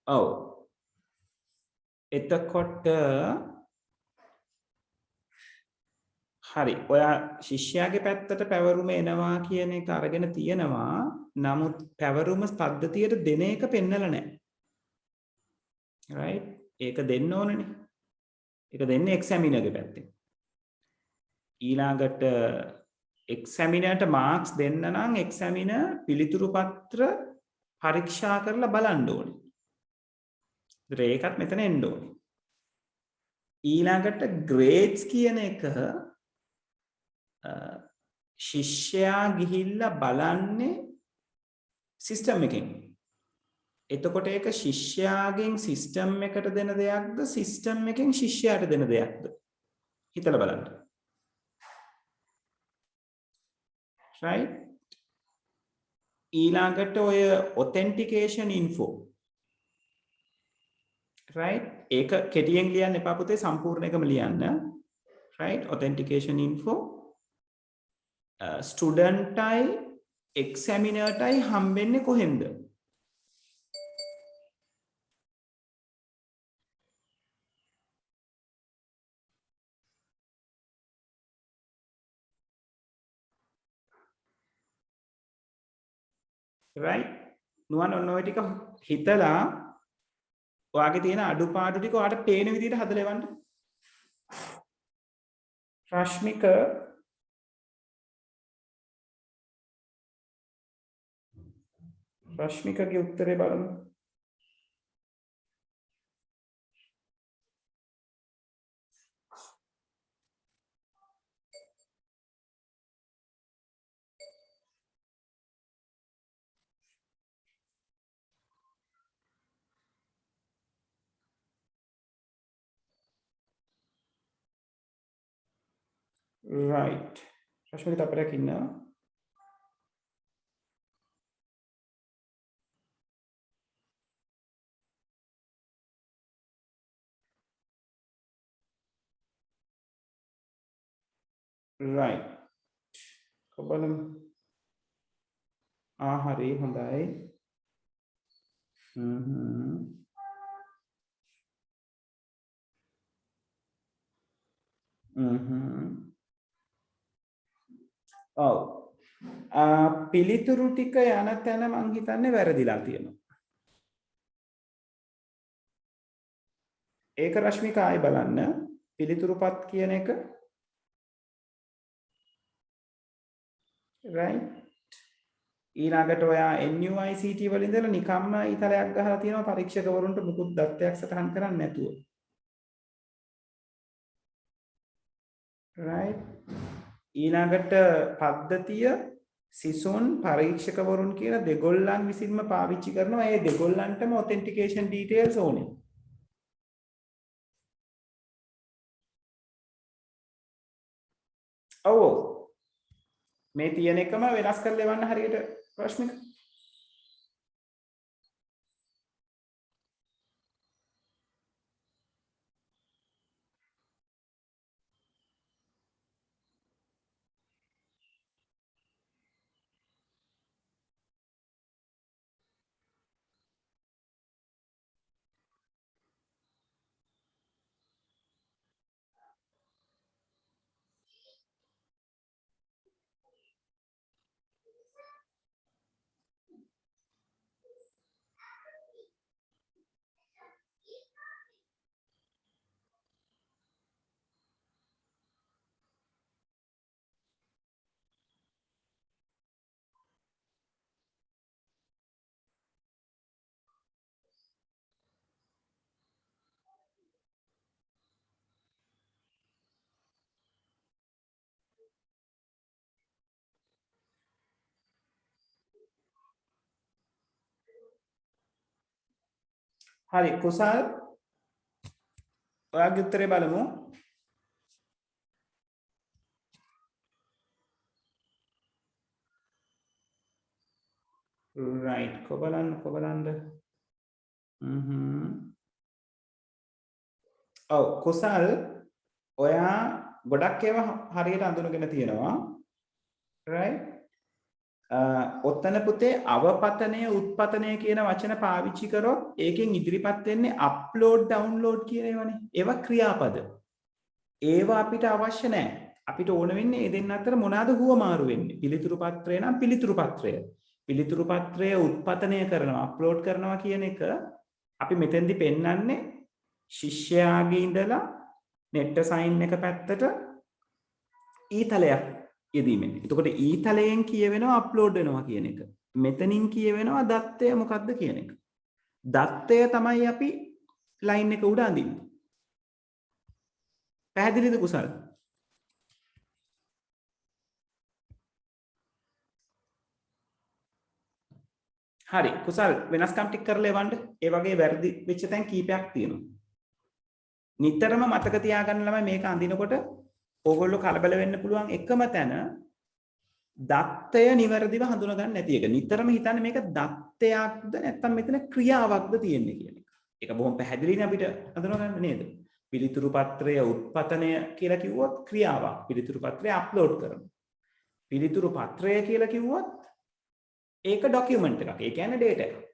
ඔව්. එතකොට හරි ඔයා ශිෂ්‍යයාගේ පැත්තට පැවරුම එනවා කියන එක අරගෙන තියෙනවා. නමුත් පැවරුම පද්ධතියට දෙන එක පෙන්නලා නැහැ. right ඒක දෙන්න ඕනනේ. ඒක දෙන්නේ එක්සැමිනර්ගේ පැත්තෙන්. ඊළඟට එක්සැමිනර්ට මාක්ස් දෙන්න නම් එක්සැමිනර් පිළිතුරු පත්‍ර පරීක්ෂා කරලා බලන්න ඕනේ. ඒකත් මෙතන එන්න ඕනේ. ඊළඟට ග්‍රේඩ්ස් කියන එක ශිෂ්‍යයා ගිහිල්ලා බලන්නේ සිස්ටම් එකෙන්. එතකොට ඒක ශිෂ්‍යයාගෙන් සිස්ටම් එකට දෙන දෙයක්ද සිස්ටම් එකෙන් ශිෂ්‍යයාට දෙන දෙයක්ද හිතලා බලන්න. right ඊළඟට ඔය authentication info right ඒක කෙටියෙන් ලියන්න එපා පුතේ සම්පූර්ණ එකම ලියන්න. right authentication info ස්ටුඩන්ට්ටයි එක්සැමිනර්ටයි හම්බෙන්නේ කොහෙන්ද? right නුවන් ඔන්න ඔය ටික හිතලා ඔයාගේ තියෙන අඩුපාඩු ටික ඔයාට පේන විදිහට හදලා එවන්න. රශ්මිකගේ උත්තරේ බලමු. right රශ්මික තපරයක් ඉන්නවා. right කොබලම් හරි හොඳයි. ඔව් පිළිතුරු ටික යන තැන මං හිතන්නේ වැරදිලා තියෙනවා. ඒක රශ්මික ආයි බලන්න පිළිතුරුපත් කියන එක right ඊළඟට ඔයා NUICT වල ඉඳලා නිකම්ම ඊතලයක් ගහලා තියෙනවා පරීක්ෂකවරුන්ට මුකුත් දත්තයක් සටහන් කරන්නේ නැතුව. right ඊළඟට පද්ධතිය සිසුන් පරීක්ෂකවරුන් කියන දෙගොල්ලන් විසින්ම පාවිච්චි කරනවා. ඒ දෙගොල්ලන්ටම authentication details ඕනේ. ඔව් මේ තියෙන එකම වෙනස් කරලා එවන්න හරියට රශ්මික. හරි කුසල් ඔයාගේ උත්තරේ බලමු. right කොබලන්ද ඔව් කුසල් ඔයා ගොඩක් ඒවා හරියට අඳුනගෙන තියෙනවා right ඔත්තන පුතේ අවපතනය උත්පතනය කියන වචන පාවිච්චි කරොත් ඒකෙන් ඉදිරිපත් වෙන්නේ අප්ලෝඩ් ඩවුන්ලෝඩ් කියන ඒවානේ ඒවා ක්‍රියාපද ඒවා අපිට අවශ්‍ය නැහැ අපිට ඕන වෙන්නේ ඒ දෙන්න අතර මොනවාද හුවමාරු වෙන්නේ පිළිතුරු පත්‍රය නම් පිළිතුරු පත්‍රය උත්පතනය කරනවා අප්ලෝඩ් කරනවා කියන එක අපි මෙතෙන්දි පෙන්වන්නේ ශිෂ්‍යයාගේ ඉඳලා නෙට් සයින් එක පැත්තට ඊතලයක් යෙදීමෙන්. එතකොට ඊතලයෙන් කියවෙනවා අප්ලෝඩ් වෙනවා කියන එක. මෙතනින් කියවෙනවා දත්තය මොකක්ද කියන එක. දත්තය තමයි අපි ලයින් එක උඩ අඳින්නේ. පැහැදිලිද කුසල්? හරි කුසල් වෙනස්කම් ටික කරලා එවන්න. ඒ වගේ වැරදි වෙච්ච තැන් කීපයක් තියෙනවා. නිතරම මතක තියාගන්න ළමයි මේක අඳිනකොට ඕගොල්ලෝ කලබල වෙන්න පුළුවන් එකම තැන දත්තය නිවැරදිව හඳුනා ගන්න නැති එක. නිතරම හිතන්නේ මේක දත්තයක්ද නැත්නම් මෙතන ක්‍රියාවක්ද තියෙන්නේ කියන එක. ඒක බොහොම පැහැදිලිනේ අපිට හඳුනා ගන්න නේද? පිළිතුරු පත්‍රය උත්පතනය කියලා කිව්වොත් ක්‍රියාවක්. පිළිතුරු පත්‍රය අප්ලෝඩ් කරනවා. පිළිතුරු පත්‍රය කියලා කිව්වොත් ඒක ડોකියුමන්ට් එකක්. ඒ කියන්නේ ඩේටා එකක්.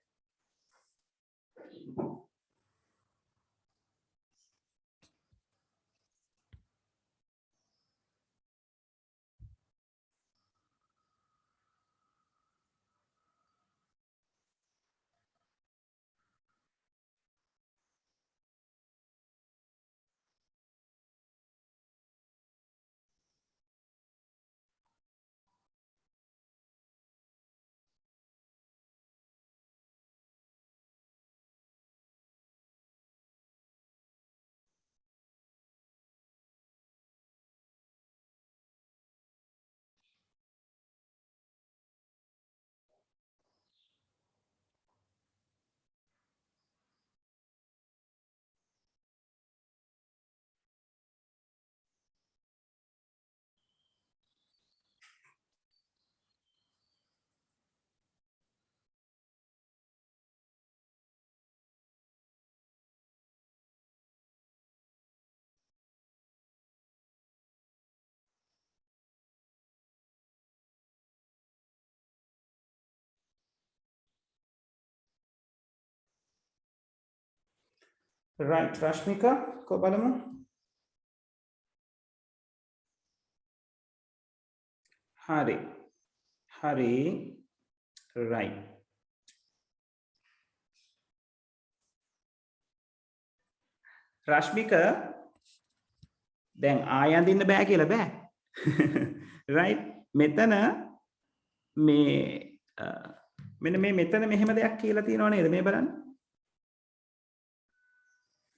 right රශ්මිකා කො බලමු. හරි. හරි. right. රශ්මික දැන් ආය අඳින්න බෑ කියලා බෑ. right. මෙතන මේ මෙන්න මේ මෙතන මෙහෙම දෙයක් කියලා තියෙනව නේද? මේ බලන්න.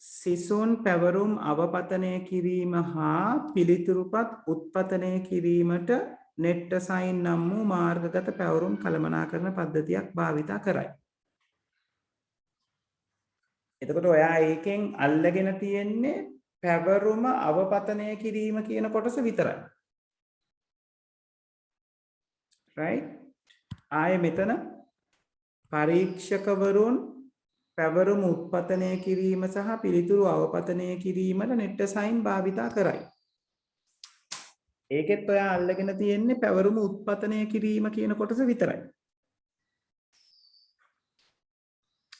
සිසුන් පැවරුම් අවපතනය කිරීම හා පිළිතුරුපත් උත්පතනය කිරීමට නෙට් සයින් නම් වූ මාර්ගගත පැවරුම් කළමනාකරන පද්ධතියක් භාවිතා කරයි. එතකොට ඔයා ඒකෙන් අල්ලගෙන තියෙන්නේ පැවරුම අවපතනය කිරීම කියන කොටස විතරයි. right? ආයේ මෙතන පරීක්ෂකවරුන් පැවරුම් උත්පතනය කිරීම සහ පිළිතුරු අවපතනය කිරීමට නෙට් සයින් භාවිතා කරයි. ඒකෙත් ඔයා අල්ලගෙන තියෙන්නේ පැවරුම උත්පතනය කිරීම කියන කොටස විතරයි.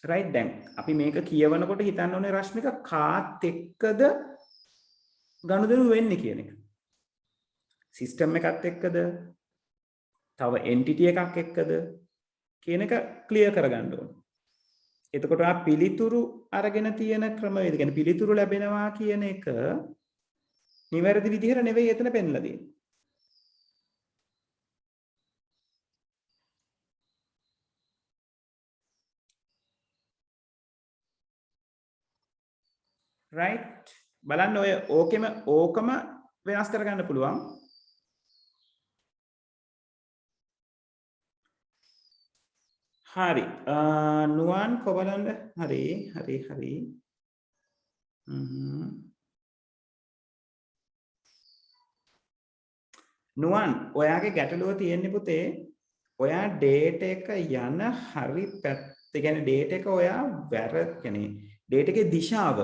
right දැන් අපි මේක කියවනකොට හිතන්න ඕනේ රශ්මික කාත් එක්කද ගනුදෙනු වෙන්නේ කියන එක. සිස්ටම් එකත් එක්කද තව එන්ටිටි එකක් එක්කද කියන එක ක්ලියර් කරගන්න ඕනේ. එතකොට ආ පිළිතුරු අරගෙන තියෙන ක්‍රමවේද කියන්නේ පිළිතුරු ලැබෙනවා කියන එක නිවැරදි විදිහට නෙවෙයි එතන පෙන්ලා දෙන්නේ. right බලන්න ඔය ඕකම වෙනස් කරගන්න පුළුවන්. හරි නුවන් කොබලන්න හරි නුවන් ඔයාගේ ගැටලුව තියෙන්නේ පුතේ ඔයා ඩේටා එක යන හරි පැත්ත ඒ කියන්නේ data එක ඔයා කියන්නේ data එකේ දිශාව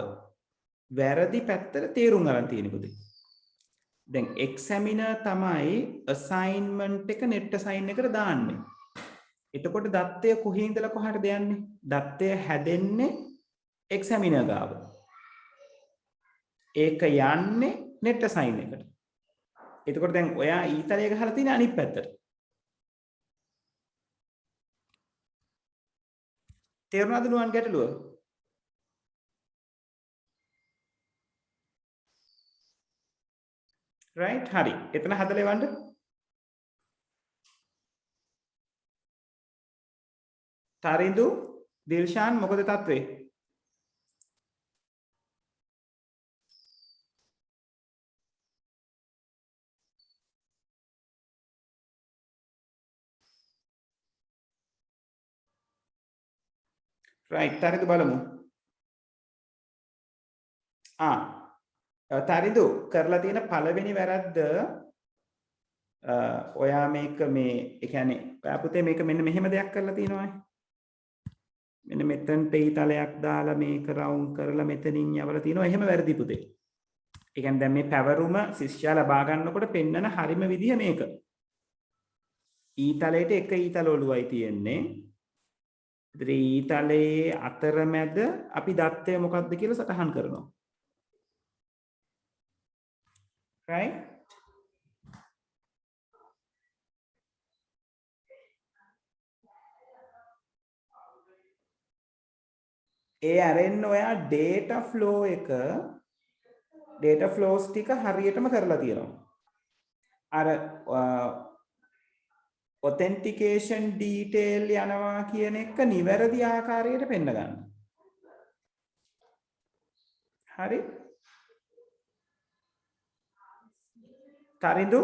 වැරදි පැත්තට තේරුම් අරන් තියෙන පුතේ. දැන් examiner තමයි assignment එක net assign එකට දාන්නේ. එතකොට දත්තය කොහේ ඉඳලා කොහාටද යන්නේ? දත්තය හැදෙන්නේ examiner ගාව. ඒක යන්නේ net assign එකට. එතකොට දැන් ඔයා ඊතලයේ ගහලා තියෙන අනිත් පැත්තට. තේරුණාද නුවන් ගැටලුව? right හරි. එතන හදලා එවන්න. තරිඳු දිල්ෂාන් මොකද තත්ත්වේ? right තරිඳු බලමු. තරිඳු කරලා තියෙන පළවෙනි වැරද්ද ඔයා මේක මේ ඒ කියන්නේ ඔයා පුතේ මේක මෙන්න මෙහෙම දෙයක් කරලා තියෙනවානේ. මෙන්න මෙතනට ඊතලයක් දාලා මේක රවුන්ඩ් කරලා මෙතනින් යවලා තියෙනවා. එහෙම වැරදි පුතේ. ඒ කියන්නේ දැන් මේ පැවරුම ශිෂ්‍යයා ලබා ගන්නකොට පෙන්නන හරිම විදිහ මේක. ඊතලයට එක ඊතල ඔළුවයි තියෙන්නේ. ඉතින් ඊතලයේ අතරමැද අපි දත්තය මොකක්ද කියලා සටහන් කරනවා. right ඒ අරෙන්න ඔයා data flow එක data flows ටික හරියටම කරලා තියෙනවා. අර authentication detail යනවා කියන එක නිවැරදි ආකාරයට පෙන්න ගන්න. හරි? තරිඳු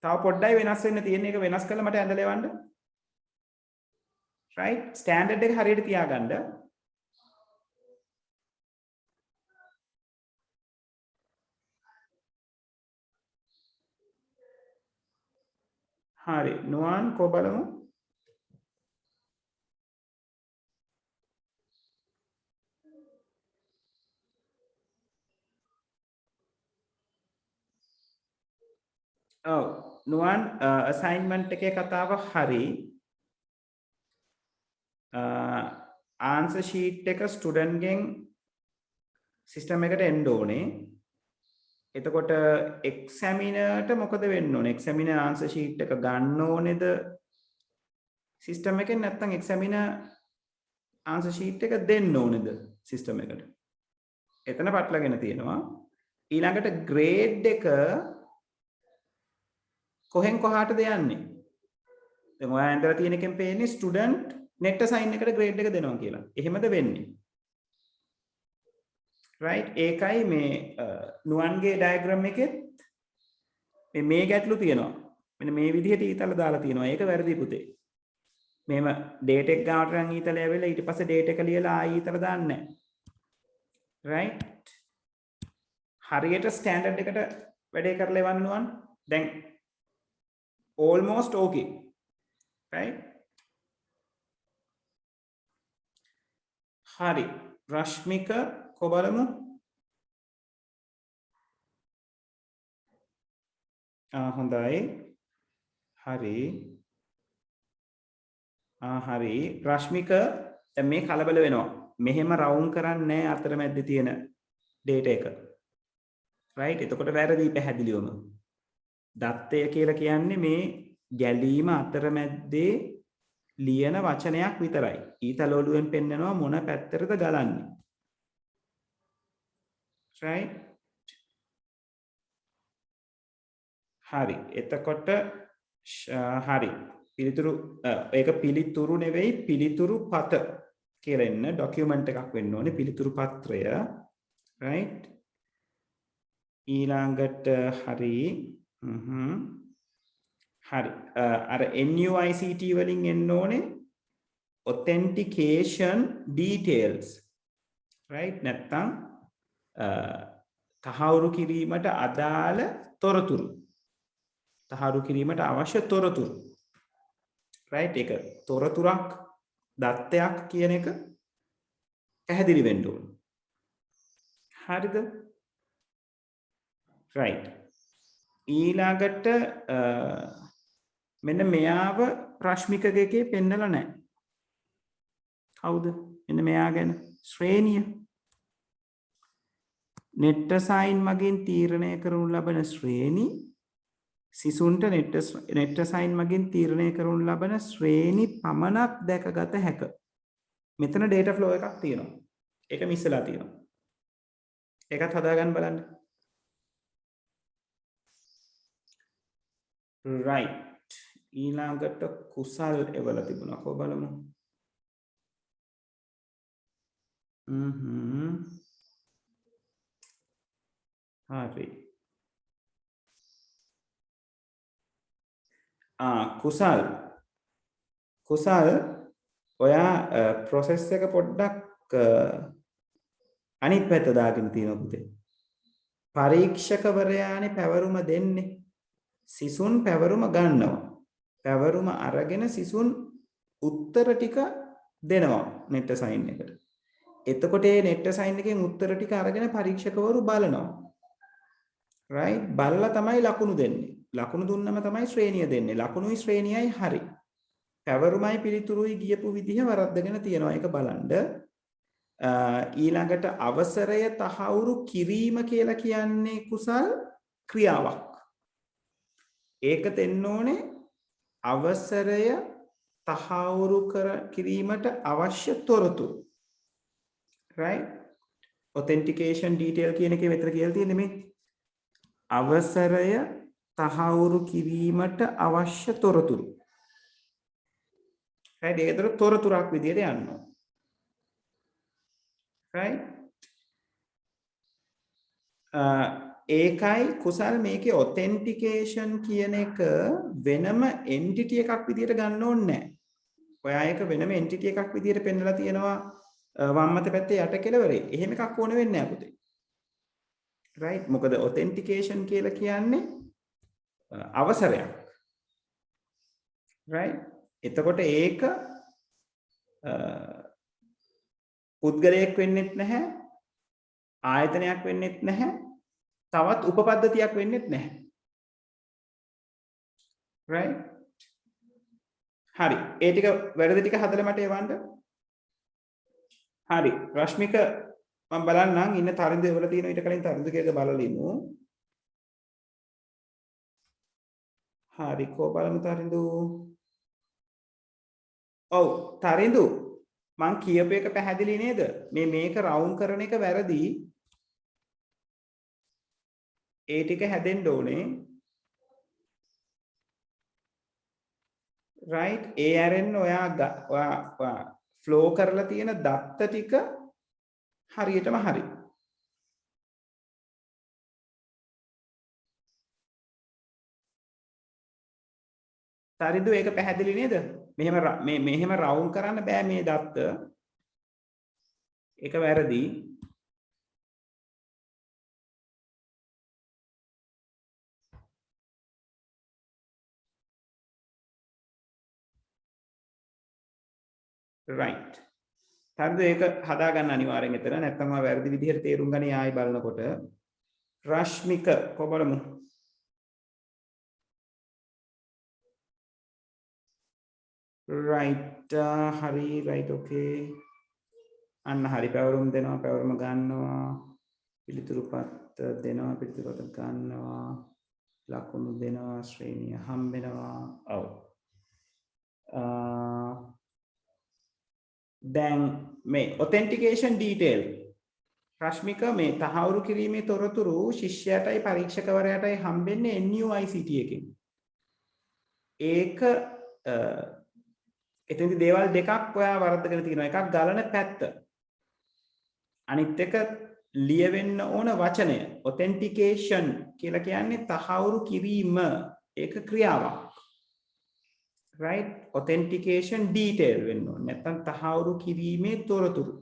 තව පොඩ්ඩයි වෙනස් වෙන්න තියෙන එක වෙනස් කරලා මට ඇඳලා එවන්න. right standard එක හරියට තියාගන්න. හරි නුවන් කො බලමු. ඔව් නුවන් assignment එකේ කතාව හරි. answer sheet එක student ගෙන් system එකට එන්න ඕනේ. එතකොට examiner ට මොකද වෙන්න ඕනේ? examiner answer sheet එක ගන්න ඕනේද system එකෙන් නැත්නම් examiner answer sheet එක දෙන්න ඕනේද system එකට? එතන පටලගෙන තියෙනවා. ඊළඟට grade එක කොහෙන් කොහාටද යන්නේ? දැන් ඔයා ඇඳලා තියෙන එකෙන් පේන්නේ student net assign එකට grade එක දෙනවා කියලා. එහෙමද වෙන්නේ? right ඒකයි මේ නුවන්ගේ diagram එකෙත් මේ ගැටලු තියෙනවා. මෙන්න මේ විදිහට ඊතල දාලා තියෙනවා. ඒක වැරදි පුතේ. මෙහෙම date එක ගාවට නම් ඊතල ඇවිල්ලා ඊට පස්සේ date එක ලියලා ආයි ඊතල දාන්නේ නැහැ. right හරියට standard එකට වැඩේ කරලා එවන්න නුවන්. දැන් almost okay. right හරි රශ්මික කො බලමු. හොඳයි හරි හරි රශ්මික දැන් මේ කලබල වෙනවා. මෙහෙම රවුන්ඩ් කරන්නේ නැහැ අතරමැද්දේ තියෙන data එක. right එතකොට වැරදි පැහැදිලිවම. දත්තය කියලා කියන්නේ මේ ගැලීම අතරමැද්දේ ලියන වචනයක් විතරයි. ඊතල ඔළුවෙන් පෙන්නනවා මොන පැත්තටද ගලන්නේ. right හරි එතකොට හරි පිළිතුරු ඒක පිළිතුරු නෙවෙයි පිළිතුරු පත කියලා එන්න ડોකියුමන්ට් එකක් වෙන්න ඕනේ පිළිතුරු පත්‍රය. right ඊළඟට හරි හරි අර NUICT වලින් එන්න ඕනේ authentication details. right නැත්තම් තහවුරු කිරීමට අදාළ තොරතුරු. තහවුරු කිරීමට අවශ්‍ය තොරතුරු. right ඒක තොරතුරක් දත්තයක් කියන එක පැහැදිලි වෙන්න ඕන. හරිද? right. ඊළඟට මෙන්න මෙයාව රශ්මිකකයේ පෙන්නලා නැහැ. කවුද? මෙන්න මෙයා ගැන ශ්‍රේණිය. නෙට්ට සයින් මගින් තීරණය කරනු ලබන ශ්‍රේණි සිසුන්ට නෙට්ට සයින් මගින් තීරණය කරනු ලබන ශ්‍රේණි පමණක් දැකගත හැක. මෙතන ඩේටා ෆ්ලෝ එකක් තියෙනවා. ඒක මිස් වෙලා තියෙනවා. ඒකත් හදාගන්න බලන්න. right. ඊළඟට කුසල් එවලා තිබුණා. කො බලමු. හරි. කුසල් ඔයා process එක පොඩ්ඩක් අනිත් පැත්ත දාගෙන තියෙනවා පුතේ. පරීක්ෂකවරයානේ පැවරුම දෙන්නේ. සිසුන් පැවරුම ගන්නවා. පැවරුම අරගෙන සිසුන් උත්තර ටික දෙනවා නෙට් සයින් එකට. එතකොට මේ නෙට් සයින් එකෙන් උත්තර ටික අරගෙන පරීක්ෂකවරු බලනවා. right? බලලා තමයි ලකුණු දෙන්නේ. ලකුණු දුන්නම තමයි ශ්‍රේණිය දෙන්නේ. ලකුණුයි ශ්‍රේණියයි හරි. පැවරුමයි පිළිතුරුයි ගියපු විදිහ වරද්දගෙන තියෙනවා. ඒක බලන්න. ඊළඟට අවසරය තහවුරු කිරීම කියලා කියන්නේ කුසල් ක්‍රියාවක්. ඒක දෙන්න ඕනේ අවසරය තහවුරු කිරීමට අවශ්‍ය තොරතුරු. right? authentication detail කියන එකේ මෙතන කියලා තියෙන්නේ මේ අවසරය තහවුරු කිරීමට අවශ්‍ය තොරතුරු. right? ඒකතර තොරතුරක් විදියට යනවා. right? ඒකයි කුසල් මේකේ authentication කියන එක වෙනම entity එකක් විදියට ගන්න ඕනේ නැහැ. ඔයා ඒක වෙනම entity එකක් විදියට පෙන්නලා තියෙනවා වම්මත පැත්තේ යට කෙළවරේ. එහෙම එකක් ඕන වෙන්නේ නැහැ පුතේ. right? මොකද authentication කියලා කියන්නේ අවසරයක්. right? එතකොට ඒක පුද්ගලයෙක් වෙන්නෙත් නැහැ. ආයතනයක් වෙන්නෙත් නැහැ. තවත් උපපද්ධතියක් වෙන්නෙත් නැහැ. right? හරි. ඒ ටික වැරදි ටික හදලා මට එවන්න. හරි. රශ්මික මම බලන්නම් ඉන්න තරිඳු එවල තියෙන ඊට කලින් තරිඳු කේක බලලිමු. හරි කෝ බලමු තරිඳු. ඔව් තරිඳු මං කියපු එක පැහැදිලි නේද? මේක රවුන්ඩ් කරන එක වැරදි. ඒ ටික හැදෙන්න ඕනේ. right? ඒ ඇරෙන්න ඔයා ෆ්ලෝ කරලා තියෙන දත්ත ටික හරියටම හරි. තරිඳු ඒක පැහැදිලි නේද? මෙහෙම රවුන්ඩ් කරන්න බෑ මේ දත්ත. ඒක වැරදි. right. තරිඳු ඒක හදාගන්න අනිවාර්යෙන් එතන. නැත්නම් මම වැරදි විදිහට තේරුම් ගන්නේ ආයි බලනකොට. රශ්මික කොබලමු. right. හරි right okay. අන්න හරි පැවරුම් දෙනවා පැවරුම ගන්නවා. පිළිතුරුපත් දෙනවා පිළිතුරුපත් ගන්නවා. ලකුණු දෙනවා ශ්‍රේණිය හම්බෙනවා. ඔව්. දැන් මේ authentication detail රශ්මික මේ තහවුරු කිරීමේ තොරතුරු ශිෂ්‍යයාටයි පරීක්ෂකවරයාටයි හම්බෙන්නේ NUICT එකෙන්. ඒක එතෙන්දී දේවල් දෙකක් ඔයා වරද්දගෙන තියෙනවා. එකක් ගලන පැත්ත. අනිත් එක ලියවෙන්න ඕන වචනය. authentication කියලා කියන්නේ තහවුරු කිරීම. ඒක ක්‍රියාවක්. right? authentication detail වෙන්න ඕනේ. නැත්නම් තහවුරු කිරීමේ තොරතුරු.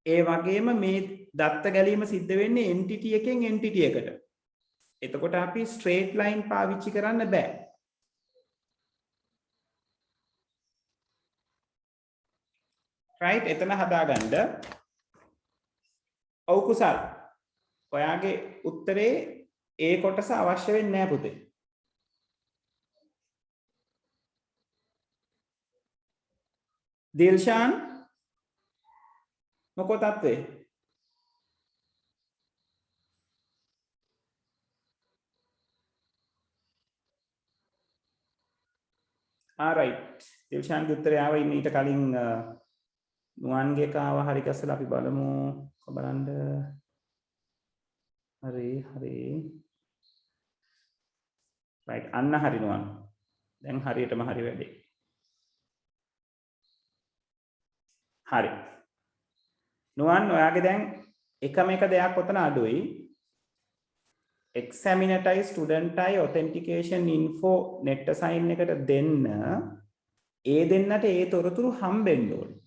ඒ වගේම මේ දත්ත ගැලීම සිද්ධ වෙන්නේ entity එකෙන් entity එකට. එතකොට අපි straight line පාවිච්චි කරන්න බෑ. right එතන හදාගන්න ඔව් කුසල් ඔයාගේ උත්තරේ ඒ කොටස අවශ්‍ය වෙන්නේ නැහැ පුතේ දිල්ෂාන් මොකෝ තත්ත්වේ right දිල්ෂාන්ගේ උත්තරය ආව ඉන්න ඊට කලින් නුවන්ගේ කාව හරි ගැස්සලා අපි බලමු බලන්න හරි right අන්න හරි නුවන් දැන් හරියටම හරි වැඩේ හරි නුවන් ඔයාගේ දැන් එකම එක දෙයක් ඔතන අඩුයි examiner student authentication info net assign එකට දෙන්න ඒ දෙන්නට ඒ තොරතුරු හම්බෙන්න ඕනේ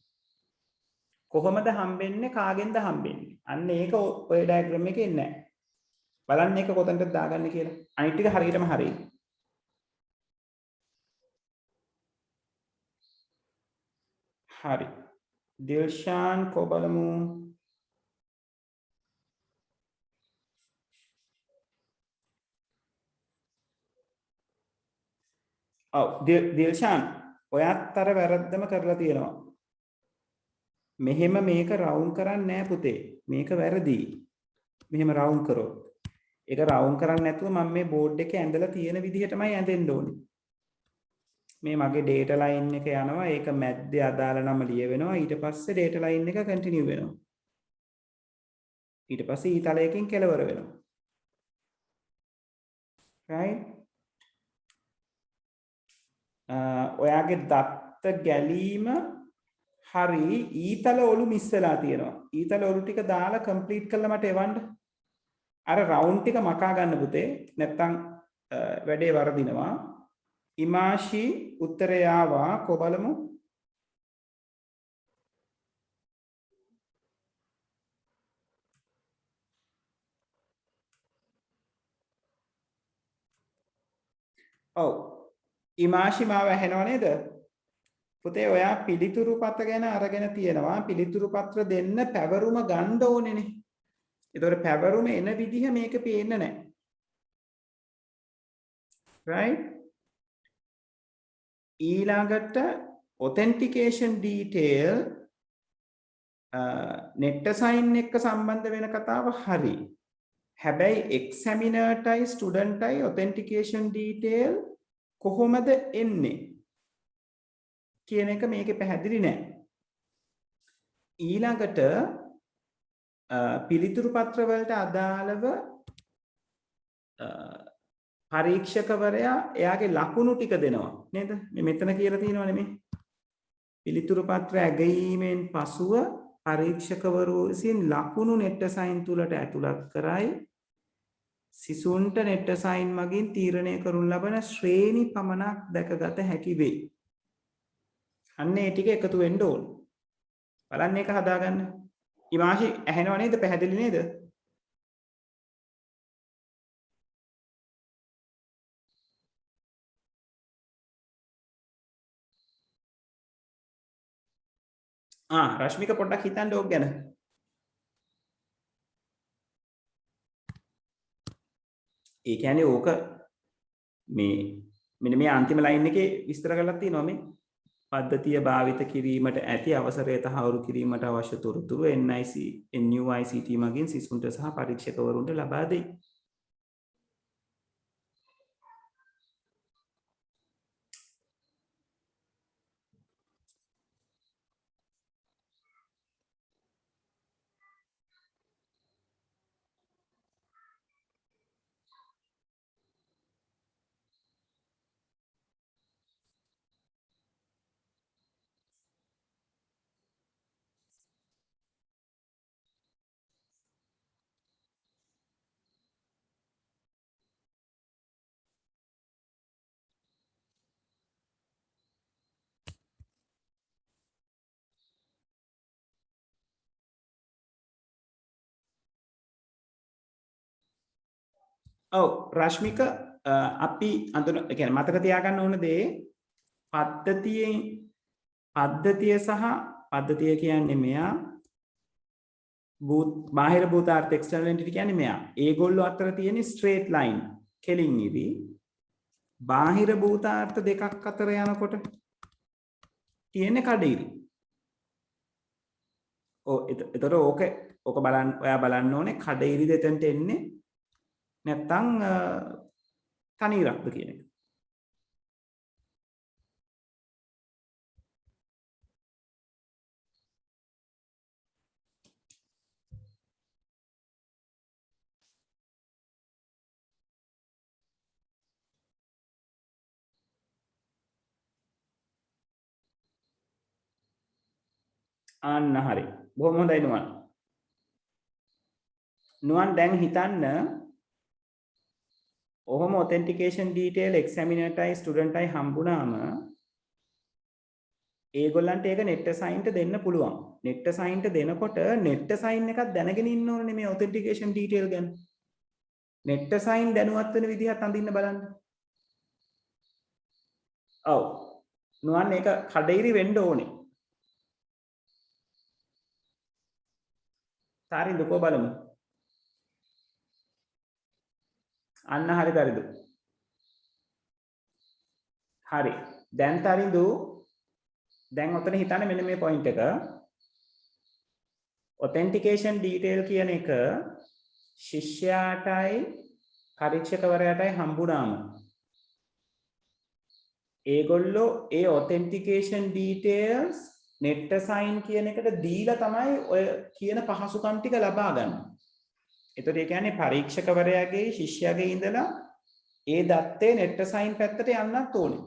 කොහොමද හම්බෙන්නේ කාගෙන්ද හම්බෙන්නේ අන්න ඒක ඔය ඩයග්‍රෑම් එකේ ඉන්නේ නැහැ බලන්න ඒක කොතනද දාගන්නේ කියලා අනිත් ටික හරියටම හරියි හරි දිල්ෂාන් කොබලමු ඔව් දිල්ෂාන් ඔයත් අර වැරද්දම කරලා තියෙනවා මෙහෙම මේක රවුන්ඩ් කරන්නේ නැහැ පුතේ මේක වැරදි මෙහෙම රවුන්ඩ් කරොත් ඒක රවුන්ඩ් කරන්නේ නැතුව මම මේ බෝඩ් එකේ ඇඳලා තියෙන විදිහටමයි ඇඳෙන්න ඕනේ මේ මගේ data line එක යනවා ඒක මැද්දේ අදාළ නම ලියවෙනවා ඊට පස්සේ data line එක continue වෙනවා ඊට පස්සේ ඊතලයකින් කෙලවර වෙනවා right ඔයාගේ දත්ත ගැලීම හරි ඊතල ඔලු මිස් වෙලා තියෙනවා ඊතල ඔලු ටික දාලා කම්ප්ලීට් කරලා මට එවන්න අර රවුන්ඩ් ටික මකා ගන්න පුතේ නැත්තම් වැඩේ වරදිනවා ඉමාෂි උත්තරය ආවා කොබලමු ඔව් ඉමාෂි මාව ඇහෙනව නේද පුතේ ඔයා පිළිතුරු පත ගැන අරගෙන තියෙනවා පිළිතුරු පත්‍ර දෙන්න පැවරුම ගන්න ඕනේනේ ඒතකොට පැවරුම එන විදිහ මේක පේන්නේ නැහැ right ඊළඟට authentication detail net assign එක සම්බන්ධ වෙන කතාව හරි හැබැයි examiner ටයි student ටයි authentication detail කොහොමද එන්නේ කියන එක මේකේ පැහැදිලි නැහැ ඊළඟට පිළිතුරු පත්‍ර වලට අදාළව පරීක්ෂකවරයා එයාගේ ලකුණු ටික දෙනවා නේද මේ මෙතන කියලා තියෙනවනේ මේ පිළිතුරු පත්‍ර ඇගීමෙන් පසුව පරීක්ෂකවරු විසින් ලකුණු net assign තුලට ඇතුළත් කරයි සිසුන්ට net assign මගින් තීරණය කරනු ලබන ශ්‍රේණි පමණක් දැකගත හැකි වේ අන්න ඒ ටික එකතු වෙන්න ඕන බලන්න ඒක හදාගන්න ඉමාෂි ඇහෙනව නේද පැහැදිලි නේද රශ්මික පොඩ්ඩක් හිතන්න ඕක ගැන ඒ කියන්නේ ඕක මේ මෙන්න මේ අන්තිම ලයින් එකේ විස්තර කරලා තියෙනවා මේ පද්ධතිය භාවිත කිරීමට ඇති අවසරය තහවුරු කිරීමට අවශ්‍ය තොරතුරු NUICT මගින් සිසුන්ට සහ පරීක්ෂකවරුන්ට ලබා දෙයි. ඔව් රශ්මික අපි අඳුන කියන්නේ මතක තියාගන්න ඕන දේ පද්ධතිය සහ පද්ධතිය කියන්නේ මෙයා බාහිර භූතාර්ථ external entity කියන්නේ මෙයා. ඒගොල්ලෝ අතර තියෙන straight line කෙලින් ඉවි. බාහිර භූතාර්ථ දෙකක් අතර යනකොට තියෙන කඩිරි. එතකොට ඕක බලන්න ඔයා බලන්න ඕනේ කඩිරි දෙතෙන්ට එන්නේ නැත්තම් තනි ඉරක්ද කියන එක. අන්න හරි. බොහොම හොඳයි නුවන්. නුවන් දැන් හිතන්න ඔහොම authentication detail examiner-ටයි student-ටයි හම්බුනාම ඒගොල්ලන්ට ඒක net assign-ට දෙන්න පුළුවන්. net assign-ට දෙනකොට net assign එකක් දැනගෙන ඉන්න ඕනේ මේ authentication detail ගැන. net assign දැනුවත් වෙන විදිහට අඳින්න බලන්න. ඔව්. නුවන් ඒක කඩේරි වෙන්න ඕනේ. තාරින්දුකෝ බලමු. අන්න හරි දරිදු. හරි. දැන් තරිදු දැන් ඔතන හිතන්න මෙන්න මේ පොයින්ට් එක. authentication detail කියන එක ශිෂ්‍යයාටයි පරීක්ෂකවරයාටයි හම්බුනාම ඒගොල්ලෝ ඒ authentication details net assign කියන එකට දීලා තමයි ඔය කියන පහසුකම් ටික ලබා ගන්න. එතකොට ඒ කියන්නේ පරීක්ෂකවරයාගේ ශිෂ්‍යයාගේ ඉඳලා ඒ දත්තේ net assign පැත්තට යන්නත් ඕනේ.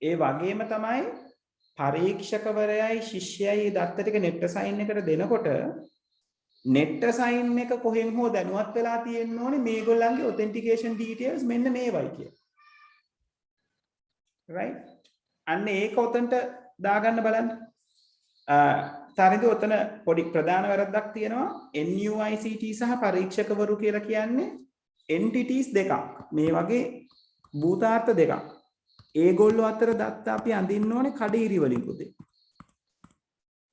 ඒ වගේම තමයි පරීක්ෂකවරයයි ශිෂ්‍යයයි දත්ත ටික net assign එකට දෙනකොට net assign එක කොහෙන් හෝ දැනුවත් වෙලා තියෙන්න ඕනේ මේගොල්ලන්ගේ authentication details මෙන්න මේවයි කියලා. right? අන්න ඒක උතන්ට දාගන්න බලන්න. තාරින්ද උතන පොඩි ප්‍රධාන වැරද්දක් තියෙනවා. NUICT සහ පරීක්ෂකවරු කියලා කියන්නේ entities දෙකක්. මේ වගේ භූතාර්ථ දෙකක්. ඒගොල්ලෝ අතර දත්ත අපි අඳින්න ඕනේ කඩිරි වලින් පුතේ.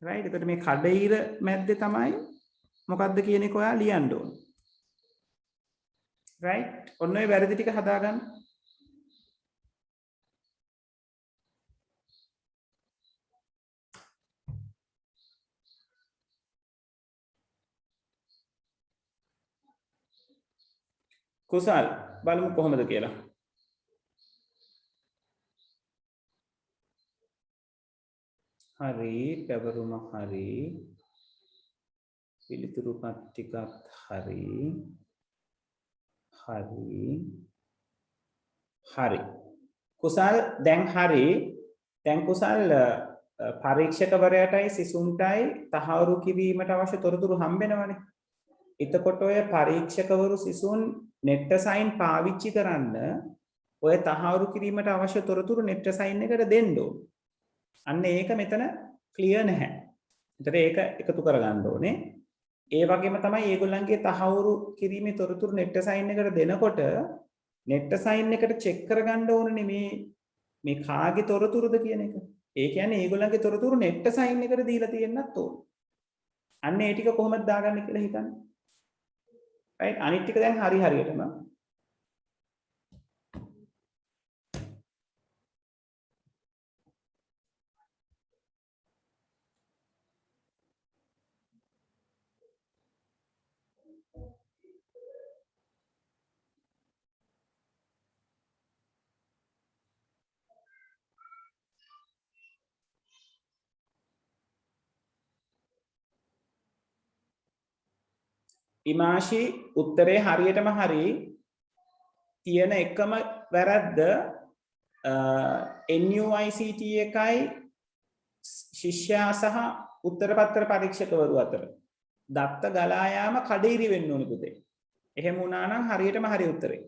right? එතකොට මේ කඩිර මැද්දේ තමයි මොකක්ද කියන එක ඔයා ලියන්න ඕනේ. right? ඔන්න ඔය වැරදි ටික හදාගන්න. කුසල් බලමු කොහොමද කියලා. හරි පැවරුම හරි පිළිතුරු ටිකක් හරි කුසල් දැන් හරි දැන් කුසල් පරීක්ෂකවරයාටයි සිසුන්ටයි තහවුරු කිරීමට අවශ්‍ය තොරතුරු හම්බෙනවනේ. එතකොට ඔය පරීක්ෂකවරු සිසුන් net assign පාවිච්චි කරන්න ඔය තහවුරු කිරීමට අවශ්‍ය තොරතුරු net assign එකට දෙන්න ඕනේ. අන්න ඒක මෙතන ක්ලියර් නැහැ. එතකොට ඒක එකතු කරගන්න ඕනේ. ඒ වගේම තමයි මේගොල්ලන්ගේ තහවුරු කිරීමේ තොරතුරු net assign එකට දෙනකොට net assign එකට චෙක් කරගන්න ඕනේ මේ කාගේ තොරතුරුද කියන එක. ඒ කියන්නේ මේගොල්ලන්ගේ තොරතුරු net assign එකට දීලා තියෙන්නත් ඕනේ. අන්න ඒ ටික කොහොමද දාගන්නේ කියලා හිතන්න. right? අනිත් ටික දැන් හරියටම ඉමාෂි උත්තරේ හරියටම හරි තියෙන එකම වැරද්ද NUICT එකයි ශිෂ්‍යයා සහ උත්තරපත්‍ර පරීක්ෂකවරු අතර දත්ත ගලා යාම කඩිරි වෙන්න ඕනේ පුතේ. එහෙම වුණා නම් හරියටම හරි උත්තරේ.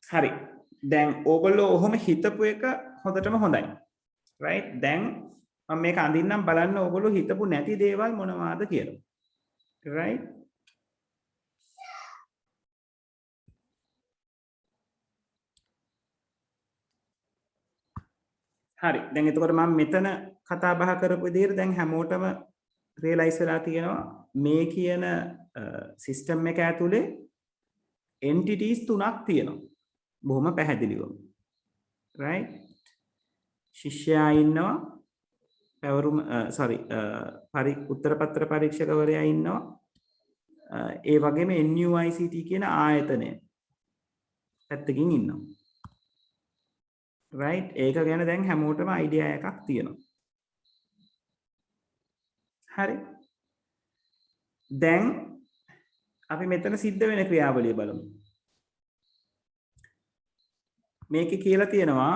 හරි. දැන් ඕගොල්ලෝ ඔහොම හිතපු එක හොඳටම හොඳයි. right? දැන් මම මේක අඳින්නම් බලන්න ඕගොල්ලෝ හිතපු නැති දේවල් මොනවාද කියලා. right? හරි. දැන් එතකොට මම මෙතන කතා බහ කරපු විදිහට දැන් හැමෝටම රියලයිස් වෙලා තියෙනවා මේ කියන සිස්ටම් එක ඇතුලේ entities තුනක් තියෙනවා. බොහොම පැහැදිලිවම. right? ශිෂ්‍යයා ඉන්නවා. පැවරුම උත්තර පත්‍ර පරීක්ෂකවරයා ඉන්නවා. ඒ වගේම NUICT කියන ආයතනය පැත්තකින් ඉන්නවා. right? ඒක ගැන දැන් හැමෝටම අයිඩියා එකක් තියෙනවා. හරි. දැන් අපි මෙතන සිද්ධ වෙන ක්‍රියාවලිය බලමු. මේකේ කියලා තියෙනවා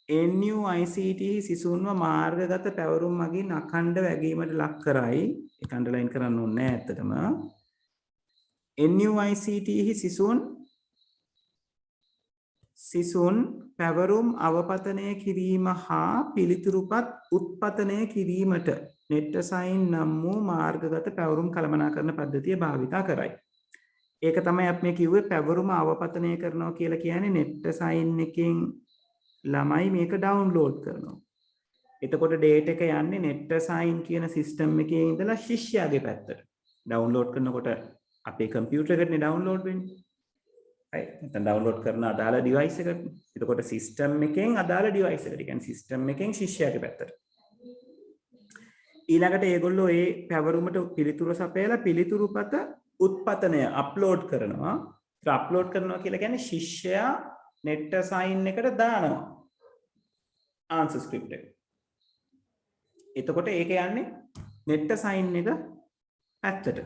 NUICT සිසුන්ව මාර්ගගත පැවරුම් මගින් අඛණ්ඩ වැගීමට ලක් කරයි. ඒක අන්ඩර්ලයින් කරන්න ඕනේ ඇත්තටම. NUICT සිසුන් පැවරුම් අවපතනය කිරීම හා පිළිතුරුපත් උත්පතනය කිරීමට නෙට්ටසයින් නම් වූ මාර්ගගත පැවරුම් කළමනාකරණ පද්ධතිය භාවිතා කරයි. ඒක තමයි අපි මේ කිව්වේ පැවරුම අවපතනය කරනවා කියලා කියන්නේ නෙට්ටසයින් එකෙන් ළමයි මේක ඩවුන්ලෝඩ් කරනවා. එතකොට ඩේටා එක යන්නේ නෙට්ටසයින් කියන සිස්ටම් එකේ ඉඳලා ශිෂ්‍යයාගේ පැත්තට. ඩවුන්ලෝඩ් කරනකොට අපේ කම්පියුටර් එකටනේ ඩවුන්ලෝඩ් වෙන්නේ. නැත්නම් ඩවුන්ලෝඩ් කරන අදාළ ඩිවයිස් එකට. එතකොට සිස්ටම් එකෙන් අදාළ ඩිවයිස් එකට. කියන්නේ සිස්ටම් එකෙන් ශිෂ්‍යයාගේ පැත්තට. ඊළඟට ඒගොල්ලෝ ඒ පැවරුමට පිළිතුරු සපයලා පිළිතුරුපත උත්පතනය අප්ලෝඩ් කරනවා. ඒක අප්ලෝඩ් කරනවා කියලා කියන්නේ ශිෂ්‍යයා නෙට්ටසයින් එකට දානවා. ආන්සර් ස්ක්‍රිප්ට් එක. එතකොට ඒක යන්නේ නෙට්ටසයින් එක පැත්තට.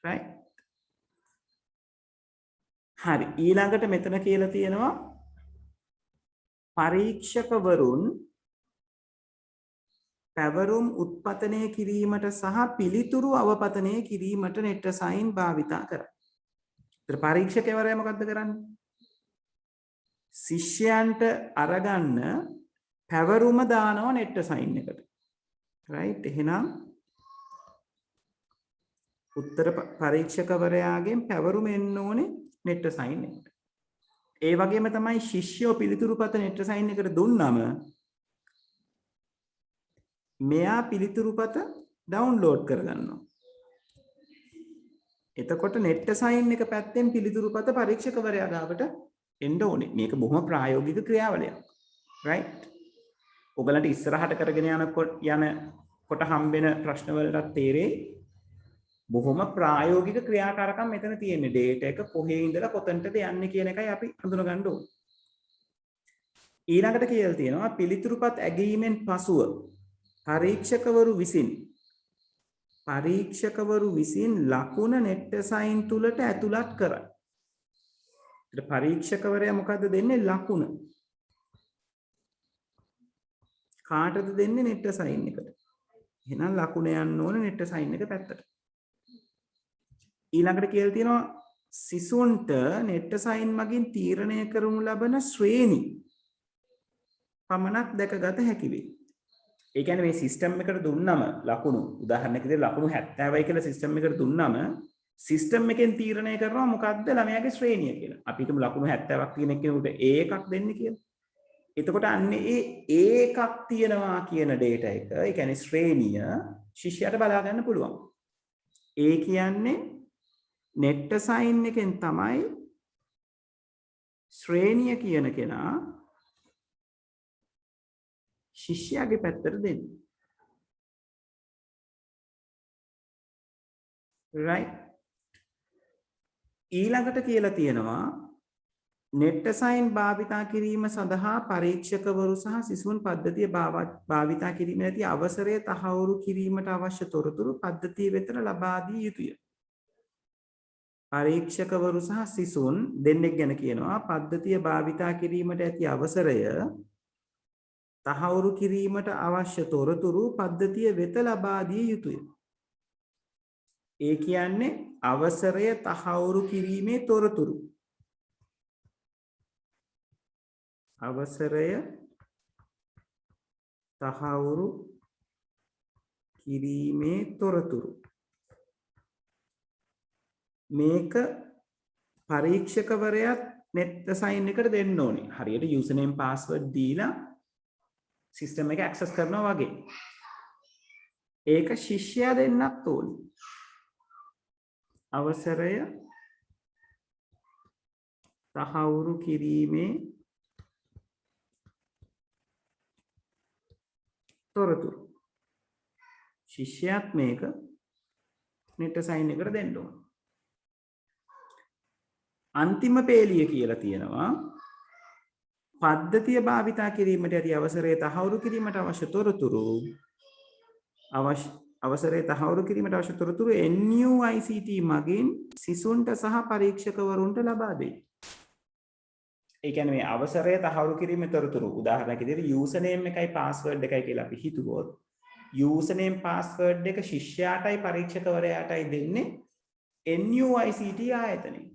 right? හරි. ඊළඟට මෙතන කියලා තියෙනවා පරීක්ෂකවරුන් පැවරුම් උත්පතනය කිරීමට සහ පිළිතුරු අවපතනය කිරීමට නෙට්ටසයින් භාවිතා කරයි. ඒතර පරීක්ෂකවරයා මොකද්ද කරන්නේ? ශිෂ්‍යයන්ට අරගන්න පැවරුම දානවා නෙට්ටසයින් එකට. right? එහෙනම් උත්තර පරීක්ෂකවරයාගෙන් පැවරුම එන්න ඕනේ නෙට්ටසයින් එකට. ඒ වගේම තමයි ශිෂ්‍යෝ පිළිතුරුපත නෙට්ටසයින් එකට දුන්නම මෙයා පිළිතුරුපත ඩවුන්ලෝඩ් කරගන්නවා. එතකොට නෙට්ටසයින් එක පැත්තෙන් පිළිතුරුපත පරීක්ෂකවරයා ගාවට එන්න ඕනේ. මේක බොහොම ප්‍රායෝගික ක්‍රියාවලියක්. right? ඔයගලන්ට ඉස්සරහට කරගෙන යනකොට හම්බෙන ප්‍රශ්න වලට තේරෙයි බොහොම ප්‍රායෝගික ක්‍රියාකාරකම් මෙතන තියෙන්නේ. ඩේටා එක කොහේ ඉඳලා කොතනටද යන්නේ කියන එකයි අපි හඳුන ගන්න ඕනේ. ඊළඟට කියලා තියෙනවා පිළිතුරුපත් ඇගීමෙන් පසුව පරීක්ෂකවරු විසින් ලකුණ නෙට්ටසයින් තුලට ඇතුළත් කරයි. ඒත් පරීක්ෂකවරයා මොකද්ද දෙන්නේ? ලකුණ. කාටද දෙන්නේ? නෙට්ටසයින් එකට. එහෙනම් ලකුණ යන්න ඕනේ නෙට්ටසයින් එක පැත්තට. ඊළඟට කියලා තියෙනවා සිසුන්ට නෙට්ටසයින් මගින් තීරණය කරනු ලබන ශ්‍රේණි පමණක් දැකගත හැකි වේ. ඒ කියන්නේ මේ සිස්ටම් එකට දුන්නම ලකුණු උදාහරණයක් විදිහට ලකුණු 70යි කියලා සිස්ටම් එකට දුන්නම සිස්ටම් එකෙන් තීරණය කරනවා මොකක්ද ළමයාගේ ශ්‍රේණිය කියලා. අපි හිතමු ලකුණු 70ක් තියෙන කෙනෙකුට A එකක් දෙන්න කියලා. එතකොට අන්නේ ඒ එකක් තියෙනවා කියන ඩේටා එක, ඒ කියන්නේ ශ්‍රේණිය ශිෂ්‍යයාට බලා ගන්න පුළුවන්. ඒ කියන්නේ නෙට්ටසයින් එකෙන් තමයි ශ්‍රේණිය කියන කෙනා ශිෂ්‍යයාගේ පැත්තට දෙන්නේ. right? ඊළඟට කියලා තියෙනවා නෙට්ටසයින් භාවිතා කිරීම සඳහා පරීක්ෂකවරු සහ සිසුන් පද්ධතිය භාවිතා කිරීමේදී අවසරය තහවුරු කිරීමට අවශ්‍ය තොරතුරු පද්ධතිය වෙත ලබා දිය යුතුය. පරීක්ෂකවරු සහ සිසුන් දෙන්නෙක් ගැන කියනවා පද්ධතිය භාවිතා කිරීමට ඇති අවසරය තහවුරු කිරීමට අවශ්‍ය තොරතුරු පද්ධතිය වෙත ලබා දිය යුතුය. ඒ කියන්නේ අවසරය තහවුරු කිරීමේ තොරතුරු. අවසරය තහවුරු කිරීමේ තොරතුරු. මේක පරීක්ෂකවරයා නෙට්ටසයින් එකට දෙන්න ඕනේ. හරියට යූසර් නේම් පාස්වර්ඩ් දීලා සිස්ටම් එක ඇක්සස් කරනවා වගේ. ඒක ශිෂ්‍යයා දෙන්නත් ඕනේ. අවසරය තහවුරු කිරීමේ තොරතුරු. ශිෂ්‍යයාත් මේක නෙට් සයින් එකට දෙන්න ඕන. අන්තිම පේලිය කියලා තියෙනවා පද්ධතිය භාවිතා කිරීමට ඇති අවසරය තහවුරු කිරීමට අවශ්‍ය තොරතුරු අවසරය තහවුරු කිරීමට අවශ්‍ය තොරතුරු NUICT මගින් සිසුන්ට සහ පරීක්ෂකවරුන්ට ලබා දෙයි. ඒ කියන්නේ මේ අවසරය තහවුරු කිරීමේ තොරතුරු උදාහරණයක් විදිහට යූසර් නේම් එකයි පාස්වර්ඩ් එකයි කියලා අපි හිතුවොත් යූසර් නේම් පාස්වර්ඩ් එක ශිෂ්‍යයාටයි පරීක්ෂකවරයාටයි දෙන්නේ NUICT ආයතනයේ.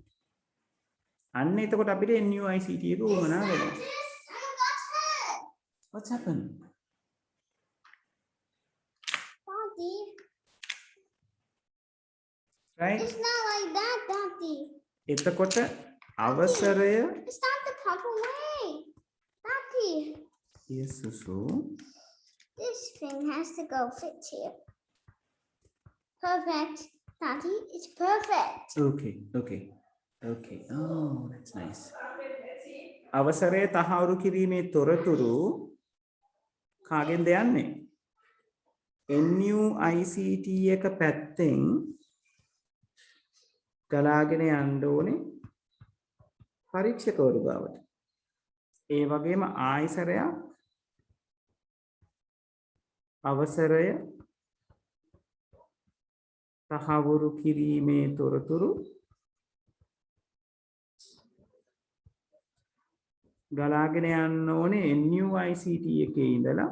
අන්න එතකොට අපිට NUICT එක උවමනා වෙනවා. What's happened? Daddy, Right? it's not like that, Daddy. එතකොට අවසරය It's not the proper way. Daddy, yes සුසු this thing has to go fit here. Perfect. Daddy, it's perfect. okay oh that's nice. අවසරය තහවුරු කිරීමේ තොරතුරු කාගෙන්ද යන්නේ? NUICT එක පැත්තෙන් ගලාගෙන යන්න ඕනේ පරීක්ෂකවරු ගාවට. ඒ වගේම ආයසරයක් අවසරය තහවුරු කිරීමේ තොරතුරු ගලාගෙන යන්න ඕනේ NUICT එකේ ඉඳලා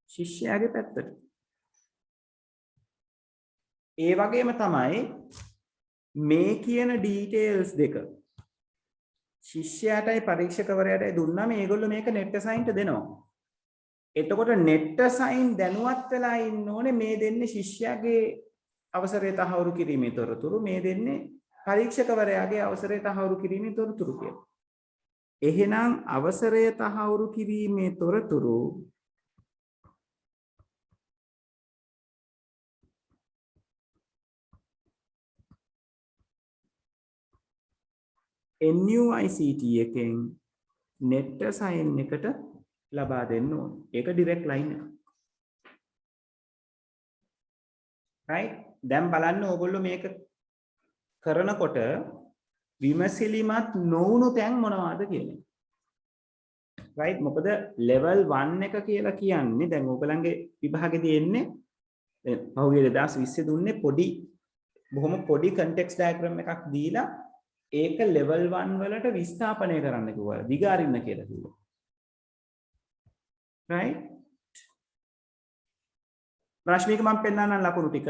ශිෂ්‍යයාගේ පැත්තට. ඒ වගේම තමයි මේ කියන ඩීටේල්ස් දෙක ශිෂ්‍යයාටයි පරීක්ෂකවරයාටයි දුන්නාම මේගොල්ලෝ මේක නෙට් අසයින්ට දෙනවා. එතකොට නෙට් අසයින් දැනුවත් වෙලා ඉන්න ඕනේ මේ දෙන්නේ ශිෂ්‍යයාගේ අවසරය තහවුරු කිරීමේ තොරතුරු මේ දෙන්නේ පරීක්ෂකවරයාගේ අවසරය තහවුරු කිරීමේ තොරතුරු කියලා. එහෙනම් අවසරය තහවුරු කිරීමේ තොරතුරු NUICT එකෙන් නෙට් අසයින් එකට ලබා දෙන්න ඕනේ. ඒක ඩිරෙක්ට් ලයින් එක. right? දැන් බලන්න ඕගොල්ලෝ මේක කරනකොට විමසිලිමත් නොවුණු තැන් මොනවද කියන්නේ. right? මොකද level 1 එක කියලා කියන්නේ දැන් ඕගලන්ගේ විභාගෙදී එන්නේ පහුගිය 2020 දුන්නේ බොහොම පොඩි context diagram එකක් දීලා ඒක level 1 වලට විස්ථාපනය කරන්න කිව්වා. දිගාරින්න කියලා කිව්වා. right? රශ්මික මම පෙන්නන්නම් ලකුණු ටික.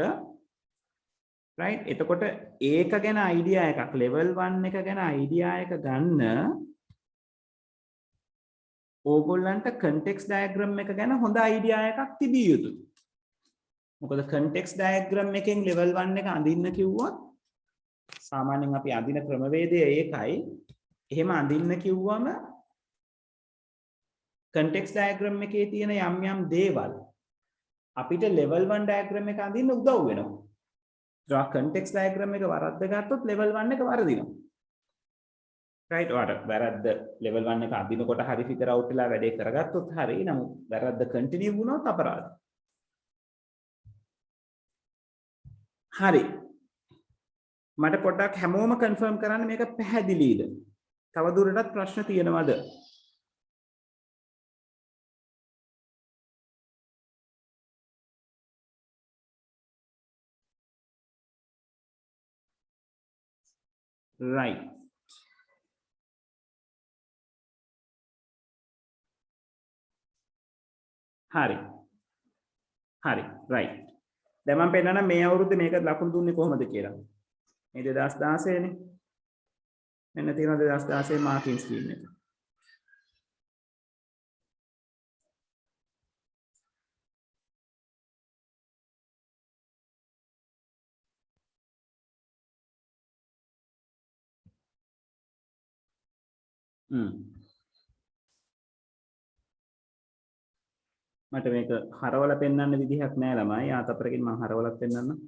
right? එතකොට ඒක ගැන අයිඩියා එකක් level 1 එක ගැන අයිඩියා එක ගන්න ඕගොල්ලන්ට context diagram එක ගැන හොඳ අයිඩියා එකක් තිබිය යුතුයි. මොකද context diagram එකෙන් level 1 එක අඳින්න කිව්වොත් සාමාන්‍යයෙන් අපි අඳින ක්‍රමවේදය ඒකයි. එහෙම අඳින්න කිව්වම context diagram එකේ තියෙන යම් දේවල් අපිට level 1 diagram එක අඳින්න උදව් වෙනවා. draw context diagram එක වරද්ද ගත්තොත් level 1 එක වරදිනවා. right? වැරද්ද level 1 එක අඳිනකොට හරි figure out වෙලා වැඩේ කරගත්තොත් හරි. නමුත් වැරද්ද continue වුණොත් අපරාධයි. හරි. මට පොඩ්ඩක් හැමෝම confirm කරන්න මේක පැහැදිලිද? තව දුරටත් ප්‍රශ්න තියෙනවද? right. හරි. right. දැන් මම පෙන්නන්න මේ අවුරුද්දේ මේක ලකුණු දුන්නේ කොහොමද කියලා. මේ 2016 නේ. මෙන්න තියෙනවා 2016 මාකින් ස්කීම් එක. මට මේක හරවලා පෙන්වන්න විදිහක් නෑ ළමයි. ආතපරකින් මම හරවලා පෙන්වන්නම්.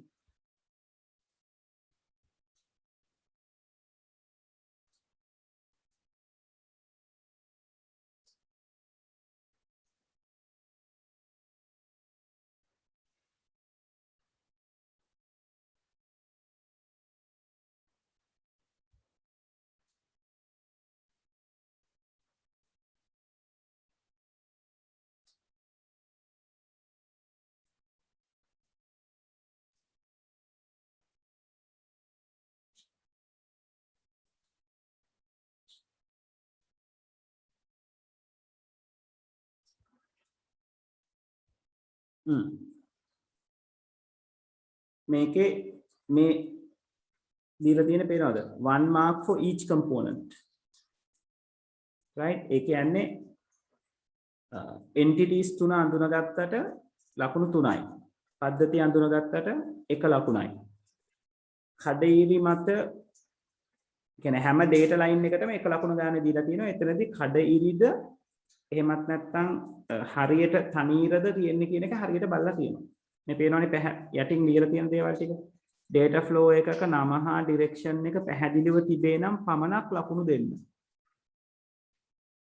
මේකේ මේ දීලා තියෙන පේනවද 1 mark for each component right ඒ කියන්නේ entities තුන අඳුනගත්තට ලකුණු 3යි පද්ධතිය අඳුනගත්තට 1 ලකුණයි කඩඉරි මත කියන්නේ හැම data line එකටම 1 ලකුණ ගන්න දීලා තියෙනවා එතනදී කඩඉරිද එහෙමත් නැත්නම් හරියට තනීරද තියෙන්නේ කියන එක හරියට බලලා තියෙනවා මේ පේනවනේ යටින් ලියලා තියෙන දේවල් ටික data flow එකක නම හා direction එක පැහැදිලිව තිබේ නම් පමණක් ලකුණු දෙන්න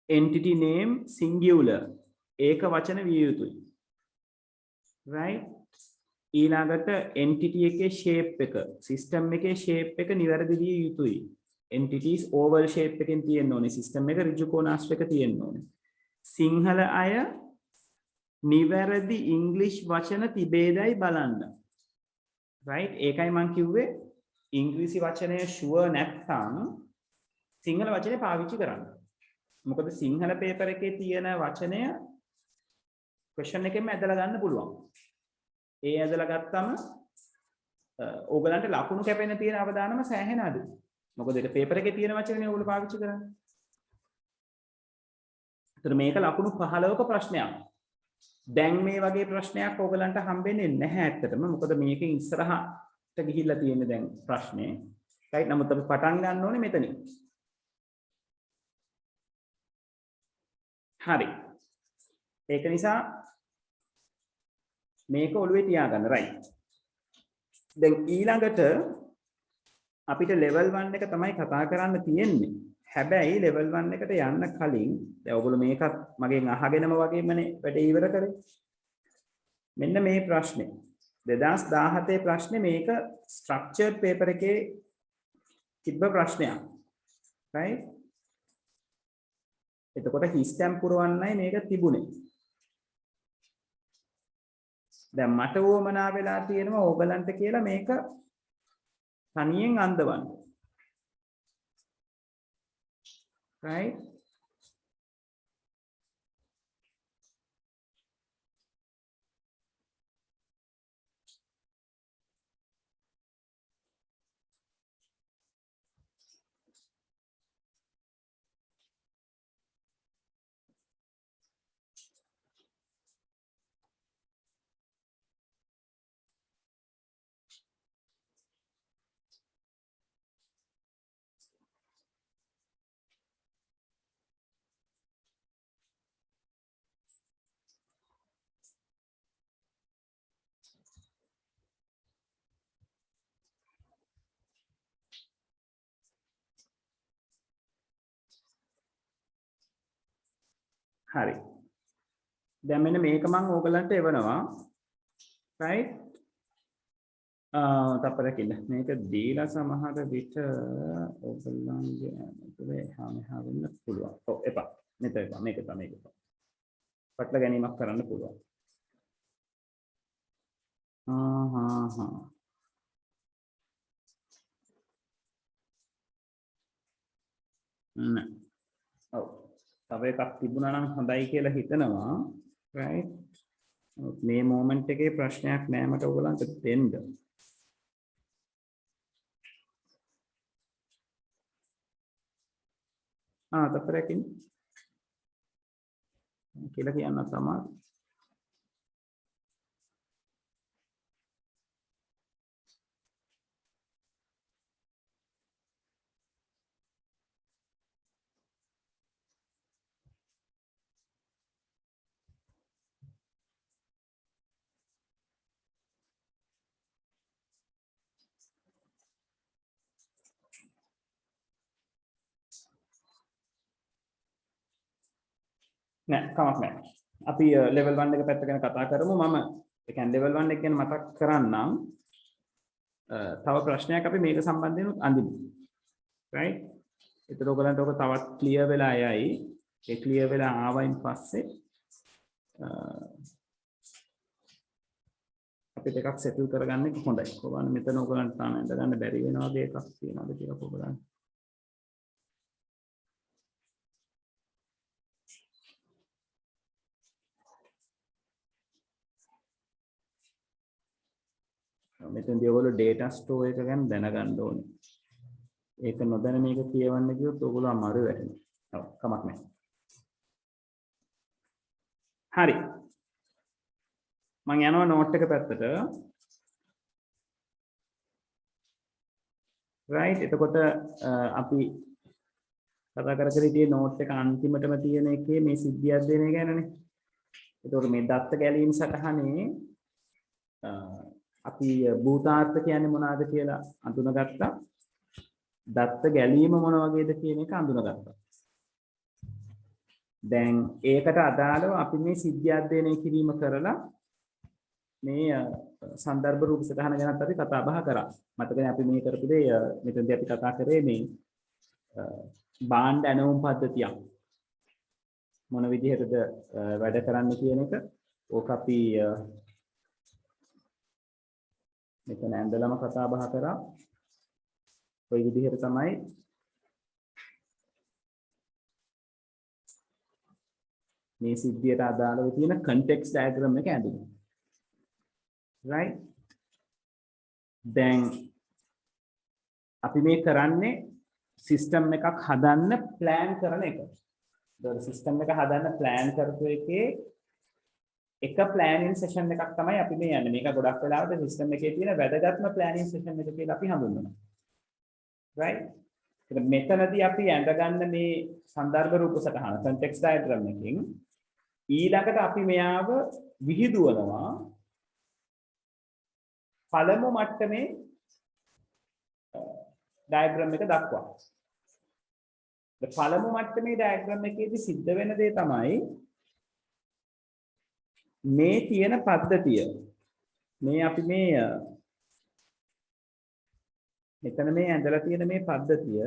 entity name singular ඒක වචන විය යුතුයි right ඊළඟට entity එකේ shape එක system එකේ shape එක නිවැරදි විය යුතුයි entities oval shape එකෙන් තියෙන්න ඕනේ system එක ඍජු කෝණාශ්‍රයක තියෙන්න ඕනේ සිංහල අය නිවැරදි ඉංග්‍රීසි වචන තිබේදයි බලන්න right ඒකයි මම කිව්වේ ඉංග්‍රීසි වචනය sure නැත්නම් සිංහල වචනේ පාවිච්චි කරන්න මොකද සිංහල පේපර් එකේ තියෙන වචනය question එකෙන්ම ඇදලා ගන්න පුළුවන් ඒ ඇදලා ගත්තම ඕගලන්ට ලකුණු කැපෙන තියෙන අවදානම සෑහෙන අඩුයි මොකද ඒක පේපර් එකේ තියෙන වචනනේ ඕගොල්ලෝ පාවිච්චි කරන්නේ ඒතර මේක ලකුණු 15ක ප්‍රශ්නයක් දැන් මේ වගේ ප්‍රශ්නයක් ඕගලන්ට හම්බෙන්නේ නැහැ ඇත්තටම මොකද මේකෙන් ඉස්සරහට ගිහිල්ලා තියෙන්නේ දැන් ප්‍රශ්නේ right නමුත් අපි පටන් ගන්න ඕනේ මෙතනින් හරි ඒක නිසා මේක ඔළුවේ තියාගන්න right දැන් ඊළඟට අපිට level 1 එක තමයි කතා කරන්න තියෙන්නේ හැබැයි level 1 එකට යන්න කලින් දැන් ඔයගොල්ලෝ මේකත් මගෙන් අහගෙනම වගේමනේ වැඩේ ඉවර කරේ මෙන්න මේ ප්‍රශ්නේ 2017 ප්‍රශ්නේ මේක structured paper එකේ තිබ්බ ප්‍රශ්නයක් right එතකොට හිස්ටම් පුරවන්නයි මේක තිබුණේ දැන් මට වොමනා වෙලා තියෙනවා ඕගලන්ට කියලා මේක තනියෙන් අන්දවන්න right හරි දැන් මෙන්න මේක මම ඕගලන්ට එවනවා right තපරකින් මේක දීලා සමහර විට ඕගලන්ගේ එහා මෙහා වෙන්න පුළුවන් ඔව් එපා මෙතන එපා මේක තමයි මේක පටල ගැනීමක් කරන්න පුළුවන් නෑ ඔව් තව එකක් තිබුණා නම් හොඳයි කියලා හිතනවා right මේ මොමන්ට් එකේ ප්‍රශ්නයක් නෑ මට ඔයගලන්ට දෙන්න තපරකින් කියලා කියන්න තමයි නෑ කමක් නෑ. අපි level 1 එක පැත්ත ගැන කතා කරමු. මම ඒ කියන්නේ level 1 එක ගැන මතක් කරන්නම්. තව ප්‍රශ්නයක් අපි මේක සම්බන්ධයෙන් අඳිමු. right? ඒතර ඔයගලන්ට ඔක තවත් clear වෙලා යයි. ඒ clear වෙලා ආවයින් පස්සේ අපිට එකක් settle කරගන්න එක හොඳයි. කොහොමද මෙතන ඔයගලන්ට තාම ඇඳ ගන්න බැරි වෙනවා වගේ එකක් තියෙනවද කියලා ඔයගලන්. මෙතනදී ඔයගොල්ලෝ data store එක ගැන දැනගන්න ඕනේ. ඒක නොදැන මේක කියවන්න කිව්වොත් ඔයගොල්ලෝ අමාරු වෙනවා. කමක් නැහැ. හරි. මම යනවා note එක පැත්තට. right එතකොට අපි කතා කර හිටියේ note එක අන්තිමටම තියෙන එකේ මේ සිද්ධි අධ්‍යයනය ගැනනේ. එතකොට මේ දත්ත ගැලීම් සටහනේ අපි භූතාර්ථ කියන්නේ මොනවාද කියලා අඳුනගත්තා. දත්ත ගැලීම මොන වගේද කියන එක අඳුනගත්තා. දැන් ඒකට අදාළව අපි මේ සිද්ධි අධ්‍යයනය කිරීම කරලා මේ සන්දර්භ රූප සටහන ගැනත් අපි කතා බහ කරා. මතකනේ අපි මේ කරපු දේ මෙතනදී අපි කතා කරේ මේ බාණ්ඩ ඇනවුම් පද්ධතියක් මොන විදිහටද වැඩ කරන්න කියන එක. ඕක අපි මෙතන ඇඳලම කතා බහ කරා. ඔය විදිහට තමයි මේ සිද්ධියට අදාළව තියෙන context diagram එක ඇඳුනේ. right දැන් අපි මේ කරන්නේ system එකක් හදන්න plan කරන එක. ඒතකොට system එක හදන්න plan කරපු එකේ එක planning session එකක් තමයි අපි මේ යන්නේ. මේක ගොඩක් වෙලාවට system එකේ තියෙන වැදගත්ම planning session එක කියලා අපි හඳුන්වනවා. right මෙතනදී අපි ඇඳගන්න මේ සන්දර්භ රූප සටහන context diagram එකකින් ඊළඟට අපි මෙයාව විහිදුවනවා පළමු මට්ටමේ diagram එක දක්වා. පළමු මට්ටමේ diagram එකේදී සිද්ධ වෙන දේ තමයි මේ තියෙන පද්ධතිය. මේ අපි මේ මෙතන මේ ඇඳලා තියෙන මේ පද්ධතිය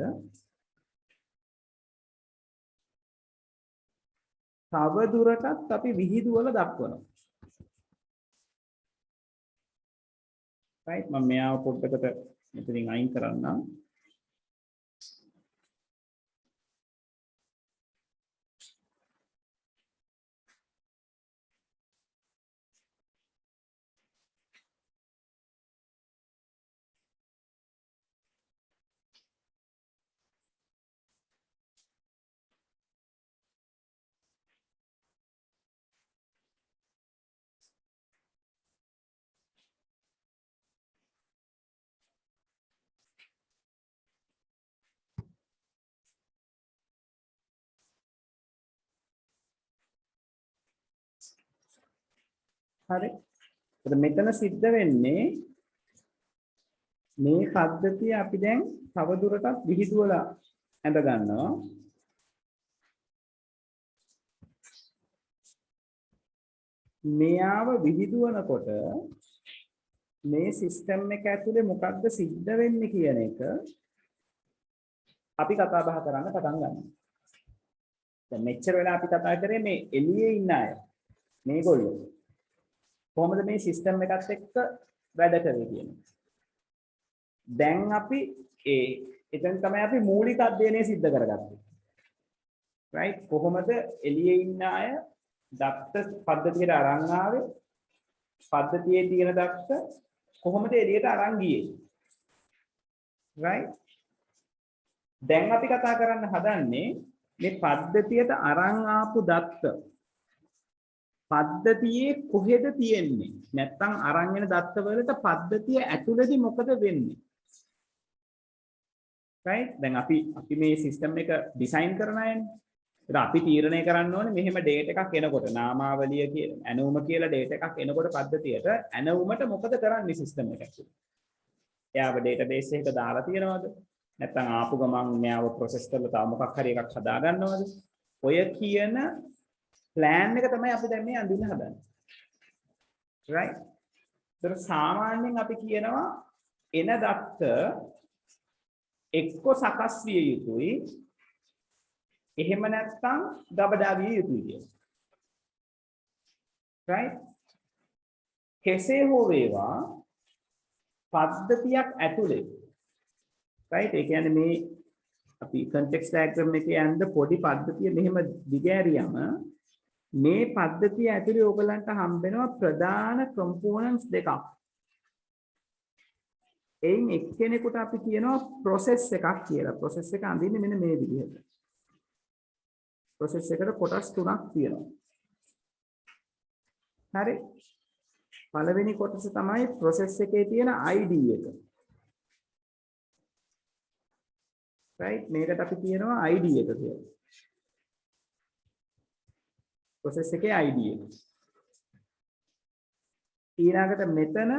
තව දුරටත් අපි විහිදුවල දක්වනවා. right මම මෙයාව පොඩ්ඩකට මෙතනින් අයින් කරන්නම්. හරි. මෙතන සිද්ධ වෙන්නේ මේ පද්ධතිය අපි දැන් තව දුරටත් විහිදුවලා ඇඳ ගන්නවා. මෙයාව විහිදුවනකොට මේ සිස්ටම් එක ඇතුලේ මොකක්ද සිද්ධ වෙන්නේ කියන එක අපි කතා බහ කරන්න පටන් ගන්නවා. දැන් මෙච්චර වෙලා අපි කතා කරේ මේ එළියේ ඉන්න අය. මේගොල්ලෝ කොහොමද මේ සිස්ටම් එකත් එක්ක වැඩ කරේ කියන එක. දැන් අපි එතෙන් තමයි අපි මූලික අධ්‍යයනය සිද්ධ කරගත්තේ. right කොහොමද එළියේ ඉන්න අය දත්ත පද්ධතියට අරන් ආවේ? පද්ධතියේ තියෙන දත්ත කොහොමද එළියට අරන් ගියේ? right දැන් අපි කතා කරන්න හදන්නේ මේ පද්ධතියට අරන් ආපු දත්ත පද්ධතියේ කොහෙද තියෙන්නේ? නැත්නම් අරන් එන දත්ත වලට පද්ධතිය ඇතුළේදී මොකද වෙන්නේ? right දැන් අපි මේ සිස්ටම් එක ඩිසයින් කරන අයනේ. ඒක අපි තීරණය කරන්න ඕනේ මෙහෙම data එකක් එනකොට නාමාවලිය කියලා ඇනවුම කියලා data එකක් එනකොට පද්ධතියට ඇනවුමට මොකද කරන්නේ සිස්ටම් එක ඇතුළේ? එයාව database එකට දාලා තියනවද? නැත්නම් ආපු ගමන් මෙයාව process කරලා තව මොකක් හරි එකක් හදා ගන්නවද? ඔය කියන plan එක තමයි අපි දැන් මේ අඳින්න හදන්නේ. right? ඒතර සාමාන්‍යයෙන් අපි කියනවා එන දත්ත එක්ක සකස් විය යුතුයි එහෙම නැත්නම් ගබඩා විය යුතුයි කියලා. right? කෙසේ හෝ වේවා පද්ධතියක් ඇතුලේ right? ඒ කියන්නේ මේ අපි context diagram එකේ යන්න පොඩි පද්ධතිය මෙහෙම දිගෑරියම මේ පද්ධතිය ඇතුලේ ඔයගලන්ට හම්බ වෙනවා ප්‍රධාන components දෙකක්. එයින් එක්කෙනෙකුට අපි කියනවා process එකක් කියලා. process එක අඳින්නේ මෙන්න මේ විදිහට. process එකට කොටස් තුනක් තියෙනවා. හරි. පළවෙනි කොටස තමයි process එකේ තියෙන ID එක. right? මේකට අපි කියනවා ID එක කියලා. process එකේ ID එක. ඊළඟට මෙතන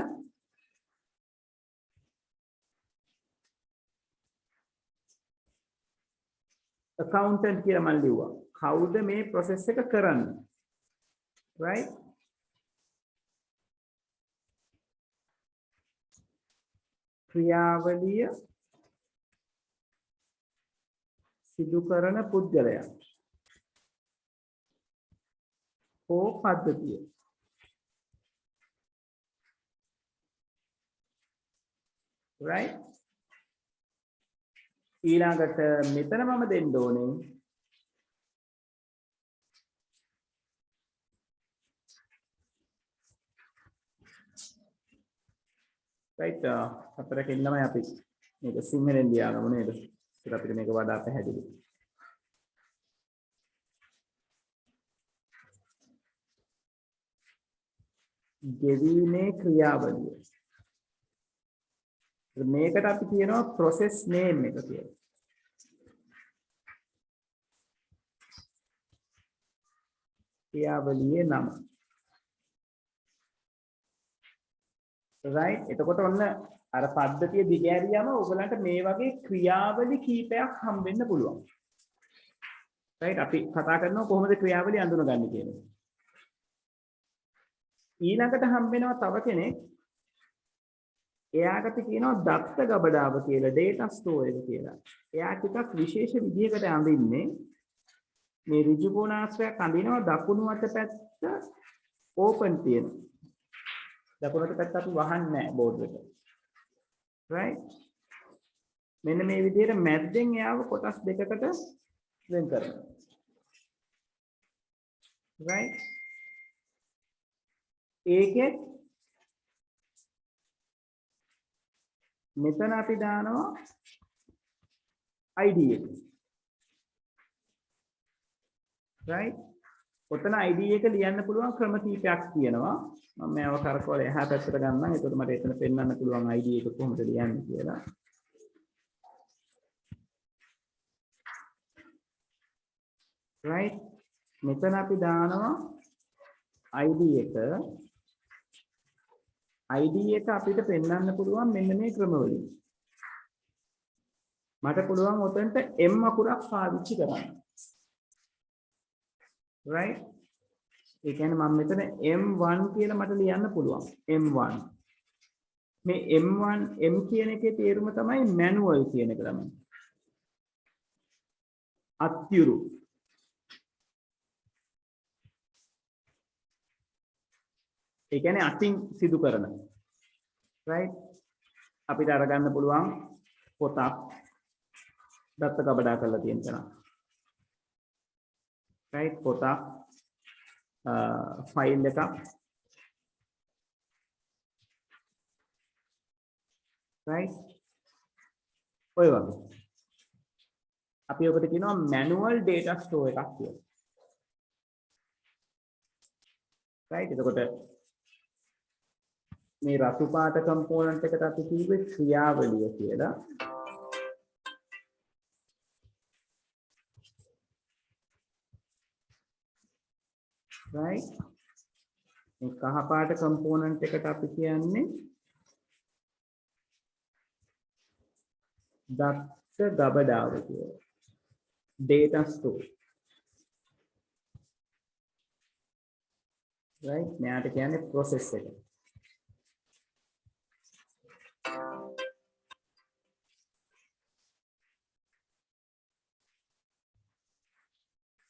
accountant කියලා මම ලිව්වා. කවුද මේ process එක කරන්නේ? right? ක්‍රියාවලිය සිදු කරන පුද්ගලයා. හෝ පද්ධතිය. right? ඊළඟට මෙතන මම දෙන්න ඕනේ right හතරකින් තමයි අපි මේක සිංහලෙන් ලියාගමු නේද? ඒක අපිට මේක වඩා පැහැදිලි. ගෙවීමේ ක්‍රියාවලිය. මේකට අපි කියනවා process name එක කියලා. ක්‍රියාවලියේ නම. right? එතකොට ඔන්න අර පද්ධතිය දිගෑරියම ඔයගලන්ට මේ වගේ ක්‍රියාවලි කීපයක් හම් වෙන්න පුළුවන්. right? අපි කතා කරනවා කොහොමද ක්‍රියාවලි අඳුනගන්නේ කියන එක. ඊළඟට හම් වෙනවා තව කෙනෙක්. එයාට අපි කියනවා දත්ත ගබඩාව කියලා, data store එක කියලා. එයා ටිකක් විශේෂ විදිහකට අඳින්නේ මේ ඍජු කෝණාශ්‍රයක් අඳිනවා දකුණු අත පැත්ත open තියෙනවා. දකුණු අත පැත්ත අපි වහන්නේ නැහැ බෝඩ් එකට. right? මෙන්න මේ විදිහට මැද්දෙන් එයාව කොටස් දෙකකට වෙන් කරනවා. right? ඒකෙත් මෙතන අපි දානවා ID එක. right? ඔතන ID එක ලියන්න පුළුවන් ක්‍රම කීපයක් තියෙනවා. මම මේව කරකවල එහා පැත්තට ගන්නම්. එතකොට මට එතන පෙන්වන්න පුළුවන් ID එක කොහොමද ලියන්නේ කියලා. right? මෙතන අපි දානවා ID එක. ID එක අපිට පෙන්වන්න පුළුවන් මෙන්න මේ ක්‍රමවලින්. මට පුළුවන් උතන්ට M අකුරක් පාවිච්චි කරන්න. right? ඒ කියන්නේ මම මෙතන M1 කියලා මට ලියන්න පුළුවන්. M1. මේ M1 M කියන එකේ තේරුම තමයි manual කියන එක තමයි. අත්‍යුරු. ඒ කියන්නේ අතින් සිදු කරන. right? අපිට අරගන්න පුළුවන් පොතක් දත්ත ගබඩා කරලා තියෙන තැන. right? පොතක් ෆයිල් එකක් right? ඔය වගේ. අපි ඔකට කියනවා manual data store එකක් කියලා. right? එතකොට මේ රතු පාට component එකට අපි කිව්වේ ක්‍රියාවලිය කියලා. right? මේ කහ පාට component එකට අපි කියන්නේ දත්ත ගබඩාව කියලා. data store. right මෙයාට කියන්නේ process එක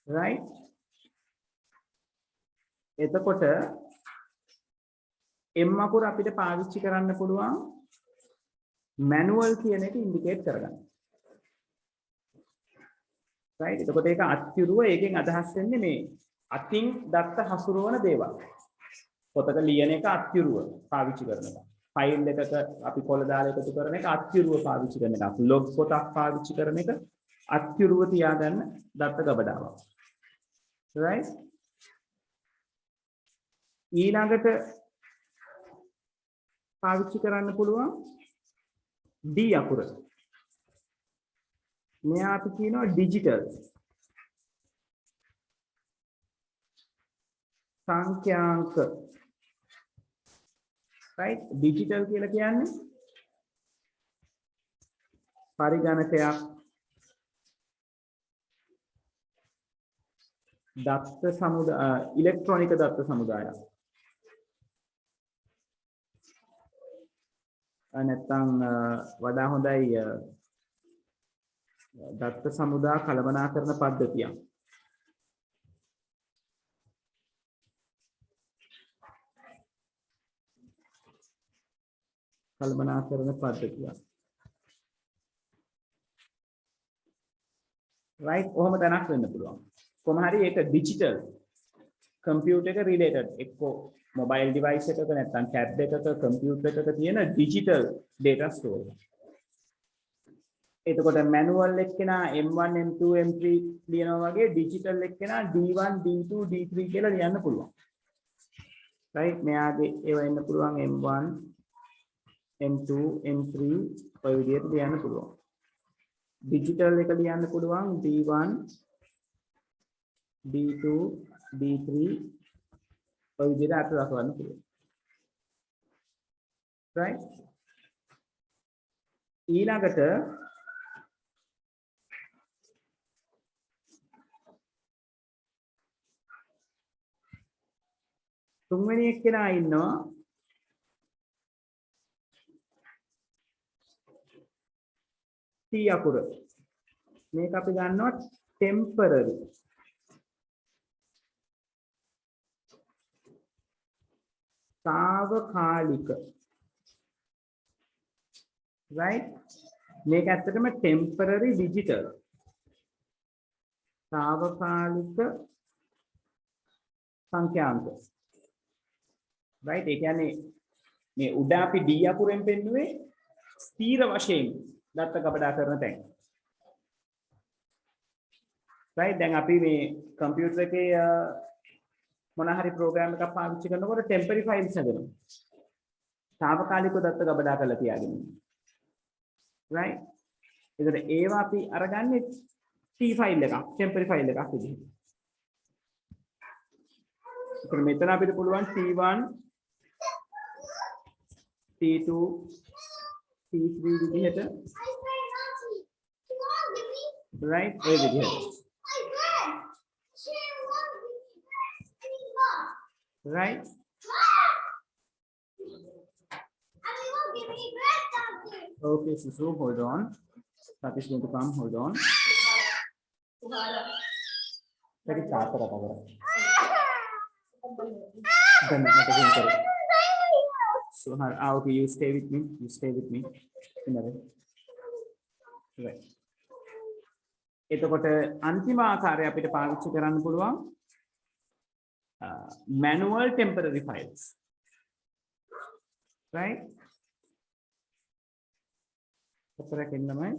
right එතකොට M අකුර අපිට පාවිච්චි කරන්න පුළුවන් manual කියන එක indicate කරගන්න right එතකොට ඒක අත්‍යුරුව ඒකෙන් අදහස් වෙන්නේ මේ අතින් දත්ත හසුරවන දේවල් පොතක ලියන එක අත්‍යුරුව පාවිච්චි කරන එක ෆයිල් එකක අපි කොළ දාලා එකතු කරන එක අත්‍යුරුව පාවිච්චි කරන එක ලොග් පොතක් පාවිච්චි කරන එක අත්‍යුරුව තියාගන්න දත්ත ගබඩාවක් right ඊළඟට පාවිච්චි කරන්න පුළුවන් D අකුර මෙයා අපි කියනවා ඩිජිටල් සංඛ්‍යාංක right ඩිජිටල් කියලා කියන්නේ පරිගණකයක් දත්ත සමුදාය ඉලෙක්ට්‍රොනික දත්ත සමුදායක් නැත්නම් වඩා හොඳයි දත්ත සමුදා කළමනාකරන පද්ධතිය right කොහොම දැනක් වෙන්න පුළුවන් කොහොම හරි ඒක ඩිජිටල් කම්පියුටර් එක රිලේටඩ් එක්කෝ මොබයිල් ඩිවයිස් එකක නැත්නම් ටැබ් එකක කම්පියුටර් එකක තියෙන ඩිජිටල් data store එතකොට මැනුවල් එක්කෙනා M1 M2 M3 ලියනවා වගේ ඩිජිටල් එක්කෙනා D1 D2 D3 කියලා ලියන්න පුළුවන් right මෙයාගේ ඒවා එන්න පුළුවන් M1 M2 M3 ඔය විදිහට ලියන්න පුළුවන් ඩිජිටල් එක ලියන්න පුළුවන් D1 D2 D3 ඔය විදිහට අත දක්වන්න පුළුවන් right ඊළඟට තුන්වෙනි එක්කෙනා ඉන්නවා T අකුර මේක අපි ගන්නවා temporary తాවකාලික right මේක ඇත්තටම temporary digital తాවකාලික සංඛ්‍යාංක right ඒ කියන්නේ මේ උඩ අපි D අකුරෙන් පෙන්නුවේ ස්ථීර වශයෙන් දත්ත ගබඩා කරන තැන් right දැන් අපි මේ කම්පියුටර් එකේ මොන හරි ප්‍රෝග්‍රෑම් එකක් පාවිච්චි කරනකොට ටෙම්පරරි ෆයිල්ස් හදනවා తాවකාලිකව දත්ත ගබඩා කරලා තියාගෙන right ඒතර ඒවා අපි අරගන්නේ T ෆයිල් එකක් ටෙම්පරරි ෆයිල් එකක් විදිහට ඒතර මෙතන අපිට පුළුවන් T1 T2 T3 විදිහට right ඒ විදිහට right okay so hold on that is going to come hold on very fast so okay you stay with me right එතකොට අන්තිම ආකාරය අපිට පාවිච්චි කරන්න පුළුවන් manual temporary files right අපරකින් තමයි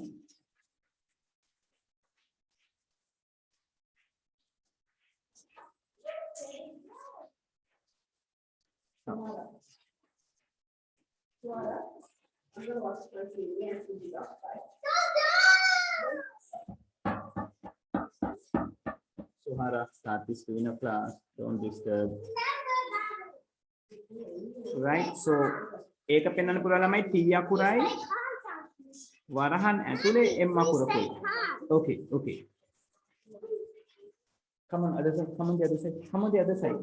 Suhara, start this doing a class. Don't disturb. Right. So, ඒක පෙන්වන්න පුළුවන් ළමයි T අකුරයි වරහන් ඇතුලේ M අකුරකුයි. Okay, okay. Come on, other side. Come on the other side.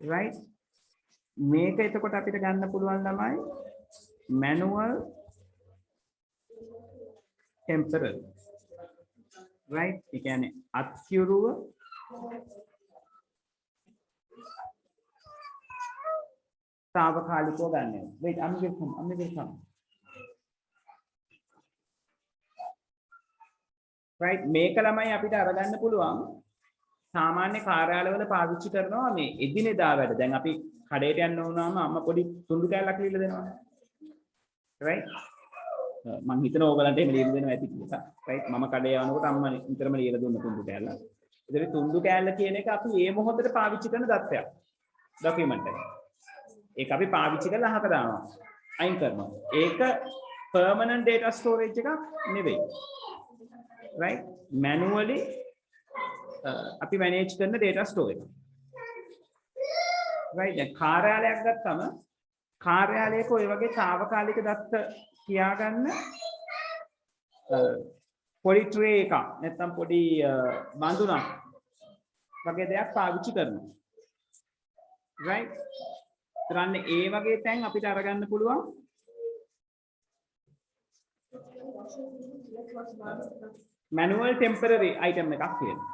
right මේක එතකොට අපිට ගන්න පුළුවන් ළමයි manual temporary right ඒ කියන්නේ අත්කිරුව తాවකාලිකව ගන්න. wait I'm going to come right මේක ළමයි අපිට අරගන්න පුළුවන් සාමාන්‍ය කාර්යාලවල පාවිච්චි කරනවා මේ එදිනෙදා වැඩ. දැන් අපි කඩේට යන්න වුණාම අම්මා පොඩි තුන්ඩු කෑල්ලක් ලියලා දෙනවා. right මම හිතනවා ඕගලන්ට එහෙම ලියලා දෙනවා ඇති කියලා. right මම කඩේ යනකොට අම්මා නිතරම ලියලා දුන්න තුන්ඩු කෑල්ල. ඒතර තුන්ඩු කෑල්ල කියන එක අපි මේ මොහොතේ පාවිච්චි කරන දත්තයක්. ડોකියුමන්ට් එක. ඒක අපි පාවිච්චි කරලා අහක දානවා. අයින් කරනවා. ඒක permanent data storage එකක් නෙවෙයි. right manually අපි manage කරන data store එක right දැන් කාර්යාලයක් ගත්තම කාර්යාලයක ඔය වගේ తాවකාලික දත්ත තියාගන්න පොඩි tray එකක් නැත්නම් පොඩි බඳුනක් වගේ දෙයක් පාවිච්චි කරනවා right තරන්නේ ඒ වගේ තැන් අපිට අරගන්න පුළුවන් manual temporary item එකක් තියෙනවා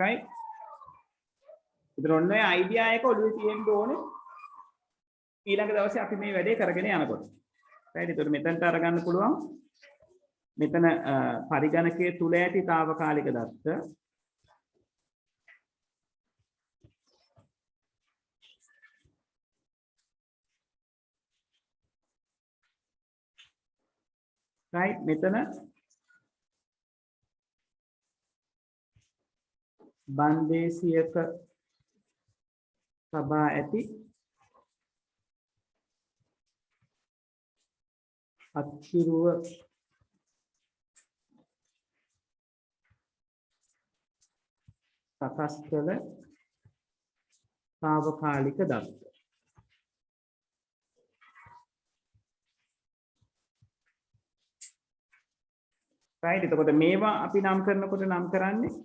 right ඉතින් ඔන්න ඔය idea එක ඔළුවේ තියෙන්න ඕනේ ඊළඟ දවසේ අපි මේ වැඩේ කරගෙන යනකොට right ඒතකොට මෙතනට අරගන්න පුළුවන් මෙතන පරිගණකයේ තුල ඇති తాවකාලික දත්ත right මෙතන බන්දේසියක සබා ඇති අත්කිරුව සකස් කළ తాවකාලික දත්ත right එතකොට මේවා අපි නම් කරනකොට නම් කරන්නේ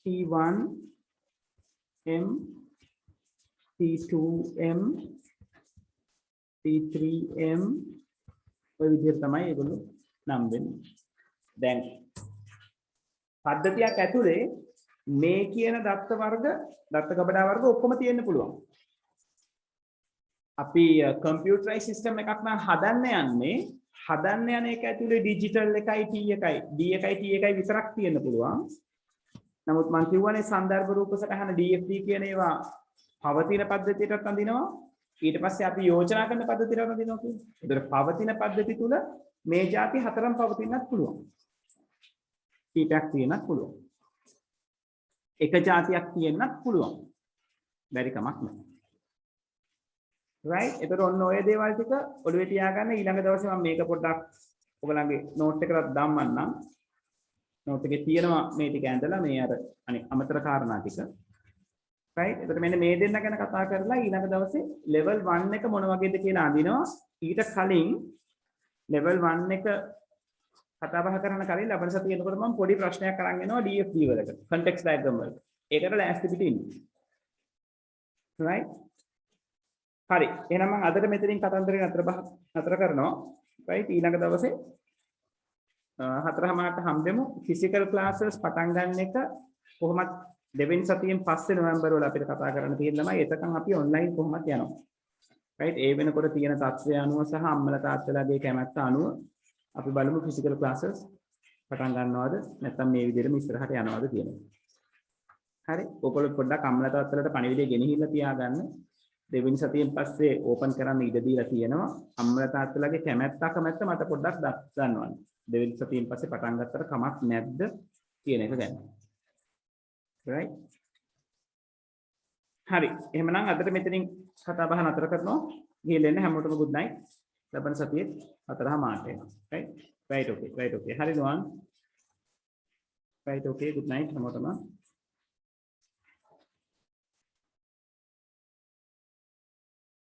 T1 M T2M T3M ඔය විදිහට තමයි ඒගොල්ලෝ නම් වෙන්නේ. දැන් පද්ධතියක් ඇතුලේ මේ කියන දත්ත වර්ග දත්ත ගබඩා වර්ග ඔක්කොම තියෙන්න පුළුවන්. අපි කම්පියුටරයිස් සිස්ටම් එකක් නම් හදන්න යන එක ඇතුලේ ඩිජිටල් එකයි T එකයි D එකයි T එකයි විතරක් තියෙන්න පුළුවන්. නමුත් මම කියවනේ සංදර්භ රූප සටහන DFD කියන ඒවා පවතින පද්ධතියටත් අඳිනවා. ඊට පස්සේ අපි යෝජනා කරන පද්ධතියට අඳිනවා කියන්නේ. ඒතර පවතින පද්ධති තුල මේ જાති හතරම පවතින්නත් පුළුවන්. කීපයක් තියෙන්නත් පුළුවන්. එක જાතියක් තියෙන්නත් පුළුවන්. බැරි කමක් නැහැ. right ඒතර ඔන්න ඔය දේවල් ටික ඔළුවේ තියාගන්න ඊළඟ දවසේ මම මේක පොඩ්ඩක් ඔයගලගේ නෝට් එකකට දාන්නන්නම්. නෝට් එකේ තියෙනවා මේ ටික ඇඳලා මේ අර අනිත් අමතර කාරණා ටික right එතකොට මෙන්න මේ දෙන්න ගැන කතා කරලා ඊළඟ දවසේ level 1 එක මොන වගේද කියලා අඳිනවා ඊට කලින් level 1 එක කතා බහ කරන කලින් ලබන සතියේ එනකොට මම පොඩි ප්‍රශ්නයක් අරන් එනවා DFD වලට context diagram වලට ඒකට ලෑස්ති පිටින් right හරි එහෙනම් මම අදට මෙතනින් කතන්දරේ නතර කරනවා right ඊළඟ දවසේ 4:00ට හම්බෙමු physical classes පටන් ගන්න එක කොහොමද දෙවෙනි සතියෙන් පස්සේ නොවැම්බර් වල අපිට කතා කරන්න තියෙන ළමයි එතකන් අපි ඔන්ලයින් කොහොමද යනවා right ඒ වෙනකොට තියෙන තත්ත්වය අනුව සහ අම්මලා තාත්තලාගේ කැමැත්ත අනුව අපි බලමු physical classes පටන් ගන්නවද නැත්නම් මේ විදිහටම ඉස්සරහට යනවද කියන එක හරි ඔයගොල්ලෝ පොඩ්ඩක් අම්මලා තාත්තලාට පණිවිඩය ගෙනහිල්ලා තියාගන්න දෙවෙනි සතියෙන් පස්සේ ඕපන් කරන්න ඉඩ දීලා තියෙනවා අම්මලා තාත්තලාගේ කැමැත්ත අකමැත්ත මට පොඩ්ඩක් දන්වන්න දෙවෙනි සතියෙන් පස්සේ පටන් ගත්තට කමක් නැද්ද කියන එක ගැන right හරි එහෙනම් අදට මෙතනින් කතා බහ නතර කරනවා ගිහලා එන්න හැමෝටම good night ලබන සතියේ 4:00 එනවා right okay හරි නෝන් right okay good night හැමෝටම